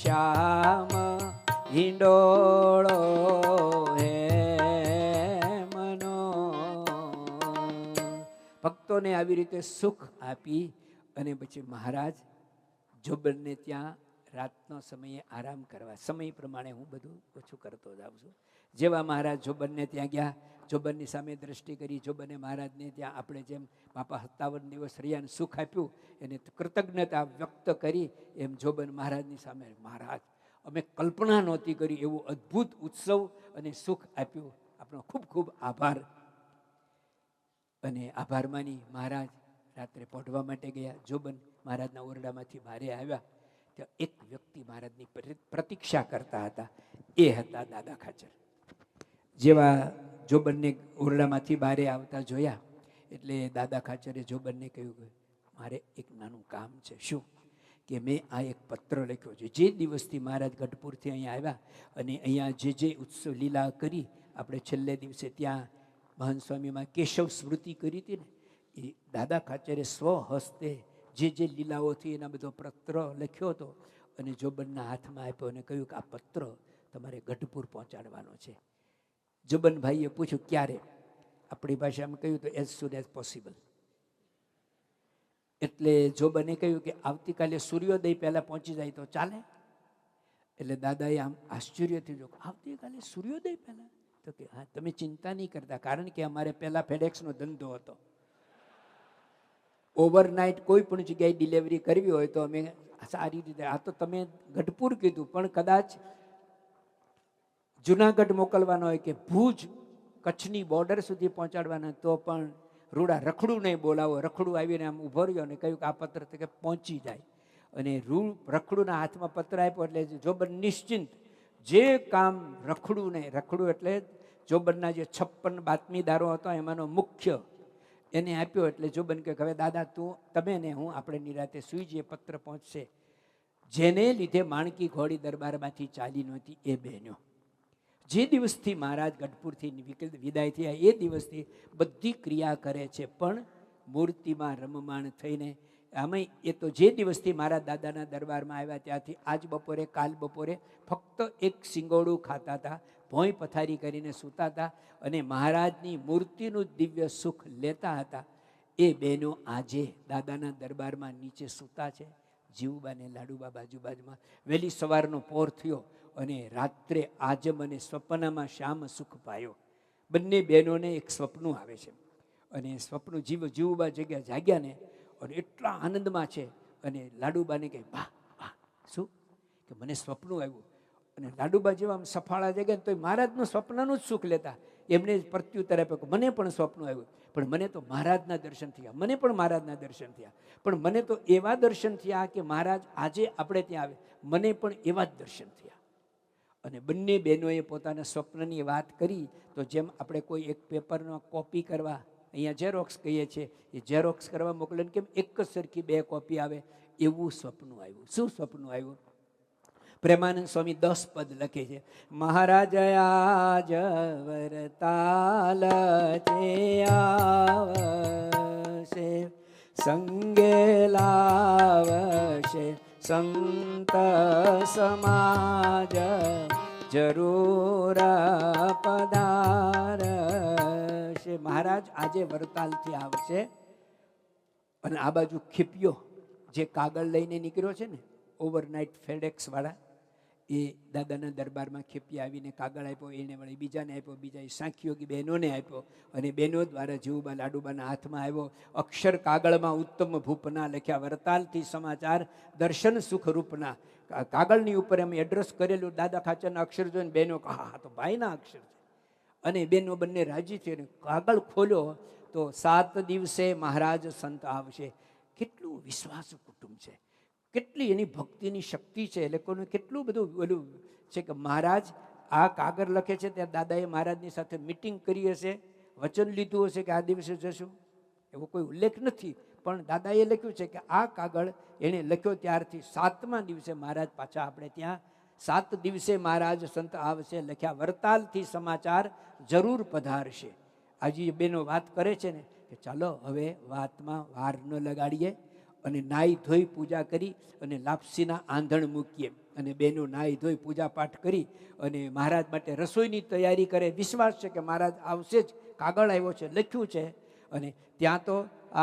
શ્યામ હિંડોળો હે મનો. ભક્તોને આવી રીતે સુખ આપી અને પછી મહારાજ જોબનને ત્યાં રાતનો સમયે આરામ કરવા, સમય પ્રમાણે હું બધું ઓછું કરતો જાઉં છું. જેવા મહારાજ જોબનને ત્યાં ગયા, જોબનની સામે દ્રષ્ટિ કરી, જોબને મહારાજને ત્યાં આપણે જેમ બાપા 57 દિવસ રહ્યાને સુખ આપ્યું એને કૃતજ્ઞતા વ્યક્ત કરી, એમ જોબન મહારાજની સામે, મહારાજ અમે કલ્પના નહોતી કરી એવું અદ્ભુત ઉત્સવ અને સુખ આપ્યું, આપણો ખૂબ ખૂબ આભાર. અને આભાર માની મહારાજ રાત્રે પોઢવા માટે ગયા. જોબન મહારાજના ઓરડામાંથી બહાર આવ્યા ત્યાં એક વ્યક્તિ મહારાજની પ્રતીક્ષા કરતા હતા. એ હતા દાદા ખાચર. જેવા જોબનને ઓરડામાંથી બહાર આવતા જોયા એટલે દાદા ખાચરે જોબનને કહ્યું કે મારે એક નાનું કામ છે. શું? કે મેં આ એક પત્ર લખ્યો છે. જે દિવસથી મહારાજ ગઢપુરથી અહીંયા આવ્યા અને અહીંયા જે ઉત્સવ લીલા કરી, આપણે છેલ્લે દિવસે ત્યાં મહંત સ્વામીમાં કેશવ સ્મૃતિ કરી હતી ને, એ દાદા ખાચરે સ્વહસ્તે જે લીલાઓથી એના બધો પત્ર લખ્યો હતો અને જોબનના હાથમાં આપ્યો અને કહ્યું કે આ પત્ર તમારે ગઢપુર પહોંચાડવાનો છે. જોબનભાઈએ પૂછ્યું ક્યારે? આપણી ભાષામાં કહ્યું તો એઝ સુન એઝ પોસિબલ. એટલે જોબને કહ્યું કે આવતીકાલે સૂર્યોદય પહેલા પહોંચી જાય તો ચાલે? એટલે દાદાએ આમ આશ્ચર્યથી જો, આવતીકાલે સૂર્યોદય પહેલા? તો કે હા, તમે ચિંતા નહીં કરતા, કારણ કે અમારે પહેલા ફેડેક્સનો ધંધો હતો. ઓવરનાઇટ કોઈ પણ જગ્યાએ ડિલિવરી કરવી હોય તો અમે સારી રીતે, આ તો તમે ગઢપુર કીધું પણ કદાચ જુનાગઢ મોકલવાનો હોય કે ભુજ કચ્છની બોર્ડર સુધી પહોંચાડવાના તો પણ રૂડા રખડું નહીં બોલાવો. રખડું આવીને આમ ઉભો રહ્યો અને કહ્યું કે આ પત્ર કે પહોંચી જાય. અને રખડુના હાથમાં પત્ર આપ્યો એટલે જોબન નિશ્ચિંત. જે કામ રખડું નહીં, રખડું એટલે જોબનના જે 56 બાતમીદારો હતા એમાંનો મુખ્ય, એને આપ્યો. એટલે જોબન કે હવે દાદા તમે ને હું આપણે નિરાતે સૂઈ જઈએ, પત્ર પહોંચશે. જેને લીધે માણકી ઘોડી દરબારમાંથી ચાલી નહોતી એ બહેનો. જે દિવસથી મહારાજ ગઢપુરથી વિદાય થયા એ દિવસથી બધી ક્રિયા કરે છે, પણ મૂર્તિમાં રમમાણ થઈને આમાંય એ તો જે દિવસથી મારા દાદાના દરબારમાં આવ્યા ત્યાંથી આજ બપોરે કાલ બપોરે ફક્ત એક સિંગોડું ખાતા હતા, ભોંય પથારી કરીને સૂતા હતા અને મહારાજની મૂર્તિનું દિવ્ય સુખ લેતા હતા. એ બહેનો આજે દાદાના દરબારમાં નીચે સૂતા છે. જીવુબા ને લાડુબા બાજુમાં. વહેલી સવારનો પોર થયો અને રાત્રે આજે મને સ્વપ્નમાં શ્યામ સુખ પાયો. બંને બહેનોને એક સ્વપ્ન આવે છે અને સ્વપ્ન જીવુબા જગ્યા જાગ્યા ને અને એટલા આનંદમાં છે અને લાડુબાને કહે, વાહ વાહ, શું કે મને સ્વપ્ન આવ્યું. અને લાડુબા જેવા આમ સફાળા જગ્યા તો મહારાજનું સ્વપ્નનું જ સુખ લેતા. એમને પ્રત્યુત્તર આપ્યો કે મને પણ સ્વપ્ન આવ્યું, પણ મને તો મહારાજના દર્શન થયા, મને પણ મહારાજના દર્શન થયા, પણ મને તો એવા દર્શન થયા કે મહારાજ આજે આપણે ત્યાં આવે, મને પણ એવા જ દર્શન થયા. અને બંને બહેનોએ પોતાના સ્વપ્નની વાત કરી. તો જેમ આપણે કોઈ એક પેપરનો કોપી કરવા, અહીંયા ઝેરોક્સ કહીએ છીએ, એ ઝેરોક્સ કરવા મોકલે ને કેમ એક જ સરખી 2 કોપી આવે, એવું સ્વપ્ન આવ્યું. શું સ્વપ્ન આવ્યું? પ્રેમાનંદ સ્વામી 10 પદ લખે છે. મહારાજ આજ વરતાલ છે આવશે, સંગે લાવશે સંત સમાજ, જરૂર પધારશે. મહારાજ આજે વરતાલથી આવશે. અને આ બાજુ ખીપિયો જે કાગળ લઈને નીકળ્યો છે ને, ઓવરનાઇટ ફેડેક્સ વાળા, એ દાદાના દરબારમાં ખેપી આવીને કાગળ આપ્યો. એને વળી બીજાને આપ્યો, બીજાએ સાંખીયોગી બહેનોને આપ્યો અને બહેનો દ્વારા જીવુબા લાડુબાના હાથમાં આવ્યો. અક્ષર કાગળમાં ઉત્તમ ભૂપના લખ્યા, વરતાલથી સમાચાર દર્શન સુખ રૂપના. કાગળની ઉપર એમ એડ્રેસ કરેલું દાદા ખાચરના અક્ષર જોઈને બહેનો, હા તો ભાઈના અક્ષર છે. અને બહેનો બંને રાજી છે. કાગળ ખોલ્યો તો 7 દિવસે મહારાજ સંત આવશે. કેટલું વિશ્વાસુ કુટુંબ છે, કેટલી એની ભક્તિની શક્તિ છે. એ લોકોને કેટલું બધું ઓલું છે કે મહારાજ આ કાગળ લખે છે ત્યાં દાદાએ મહારાજની સાથે મિટિંગ કરી હશે, વચન લીધું હશે કે આ દિવસે જશું, એવો કોઈ ઉલ્લેખ નથી. પણ દાદાએ લખ્યું છે કે આ કાગળ એણે લખ્યો ત્યારથી 7મા દિવસે મહારાજ પાછા આપણે ત્યાં 7 દિવસે મહારાજ સંત આવશે લખ્યા, વરતાલથી સમાચાર જરૂર પધારશે. આજે બેનો વાત કરે છે ને કે ચાલો હવે વાતમાં વાર ન લગાડીએ અને નાહી ધોઈ પૂજા કરી અને લાપસીના આંધણ મૂકીએ. અને બેનો નાહી ધોઈ પૂજા પાઠ કરી અને મહારાજ માટે રસોઈની તૈયારી કરે. વિશ્વાસ છે કે મહારાજ આવશે જ, કાગળ આવ્યો છે, લખ્યું છે. અને ત્યાં તો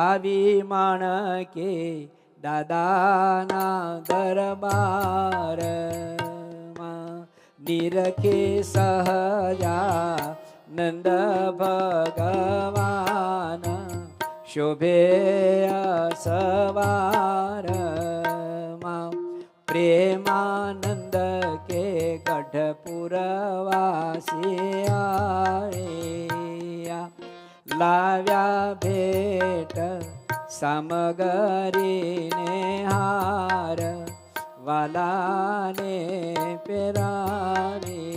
આવી માણકે દાદાના દરબારમાં નિરખે સહજા નંદ ભગવાન, શોભે સવારમાં પ્રેમાનંદ કે ગઢપુરવાસી, લાવ્યા ભેટ સામગરીને હાર, વાલાને પેરાવી.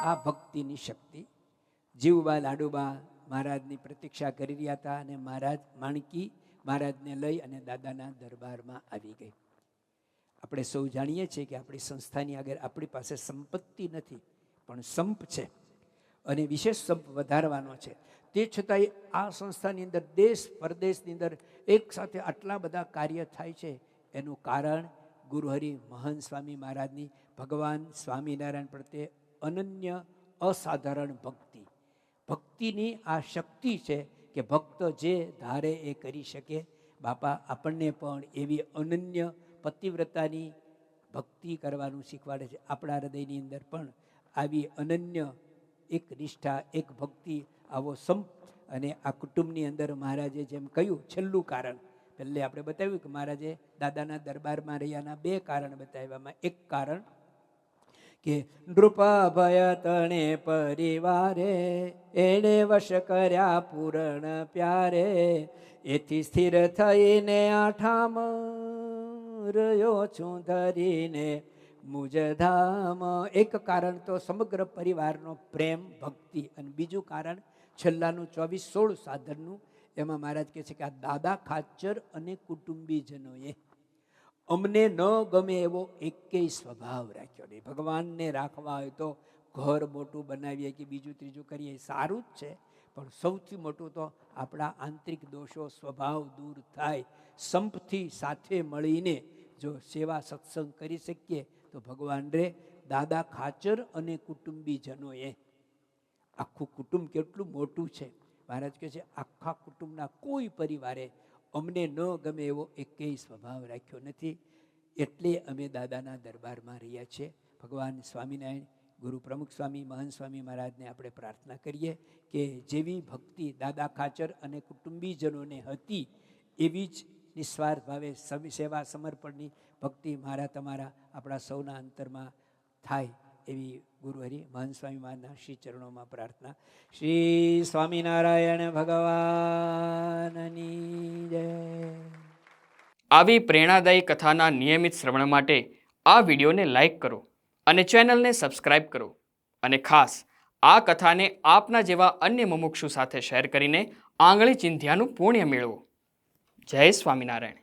આ ભક્તિની શક્તિ. જીવુબા લાડુબા મહારાજની પ્રતીક્ષા કરી રહ્યા હતા અને મહારાજ માણકી મહારાજને લઈ અને દાદાના દરબારમાં આવી ગઈ. આપણે સૌ જાણીએ છીએ કે આપણી સંસ્થાની આગળ આપણી પાસે સંપત્તિ નથી, પણ સંપ છે અને વિશેષ સંપ વધારવાનો છે. તે છતાંય આ સંસ્થાની અંદર દેશ પરદેશની અંદર એક સાથે આટલા બધા કાર્ય થાય છે. એનું કારણ ગુરુહરિ મહંત સ્વામી મહારાજની ભગવાન સ્વામિનારાયણ પ્રત્યે અનન્ય અસાધારણ ભક્તિ. ભક્તિની આ શક્તિ છે કે ભક્ત જે ધારે એ કરી શકે. બાપા આપણને પણ એવી અનન્ય પતિવ્રતાની ભક્તિ કરવાનું શીખવાડે છે. આપણા હૃદયની અંદર પણ આવી અનન્ય એક નિષ્ઠા, એક ભક્તિ, આવો સંપ. અને આ કુટુંબની અંદર મહારાજે જેમ કહ્યું છેલ્લું કારણ, પહેલે આપણે બતાવ્યું કે મહારાજે દાદાના દરબારમાં રહ્યાના 2 કારણ બતાવ્યામાં એક કારણ કે નૃપાભય તણે પરિવારે, એણે વશ કર્યા પૂરણ પ્યારે, એથી સ્થિર થઈને આઠામ રહ્યો છું ધરીને મુજધામ. એક કારણ તો સમગ્ર પરિવારનો પ્રેમ ભક્તિ, અને બીજું કારણ છેલ્લાનું 24-16 સાધનનું. એમાં મહારાજ કહે છે કે આ દાદા ખાચર અને કુટુંબીજનોએ અમને ન ગમે એવો એકેય સ્વભાવ રાખ્યો નહીં. ભગવાનને રાખવા હોય તો ઘર મોટું બનાવીએ કે બીજું ત્રીજું કરીએ, સારું જ છે, પણ સૌથી મોટું તો આપણા આંતરિક દોષો સ્વભાવ દૂર થાય. સંપથી સાથે મળીને જો સેવા સત્સંગ કરી શકીએ તો ભગવાન રે દાદા ખાચર અને કુટુંબીજનોએ, આખું કુટુંબ કેટલું મોટું છે. મહારાજ કહે છે આખા કુટુંબના કોઈ પરિવારે અમને ન ગમે એવો એકેય સ્વભાવ રાખ્યો નથી, એટલે અમે દાદાના દરબારમાં રહ્યા છીએ. ભગવાન સ્વામિનારાયણ ગુરુ પ્રમુખ સ્વામી મહંત સ્વામી મહારાજને આપણે પ્રાર્થના કરીએ કે જેવી ભક્તિ દાદા ખાચર અને કુટુંબીજનોને હતી એવી જ નિસ્વાર્થ ભાવે સેવા સમર્પણની ભક્તિ મારા તમારા આપણા સૌના અંતરમાં થાય એવી ગુરુહરિ મહંત સ્વામી મહારાજના શ્રી ચરણોમાં પ્રાર્થના. શ્રી સ્વામિનારાયણ ભગવાનની જય. આવી પ્રેરણાદાયી કથાના નિયમિત શ્રવણ માટે આ વિડીયોને લાઈક કરો અને ચેનલને સબસ્ક્રાઇબ કરો. અને ખાસ આ કથાને આપના જેવા અન્ય મુમુક્ષુ સાથે શેર કરીને આંગળી ચિંધ્યાનું પુણ્ય મેળવો. જય સ્વામિનારાયણ.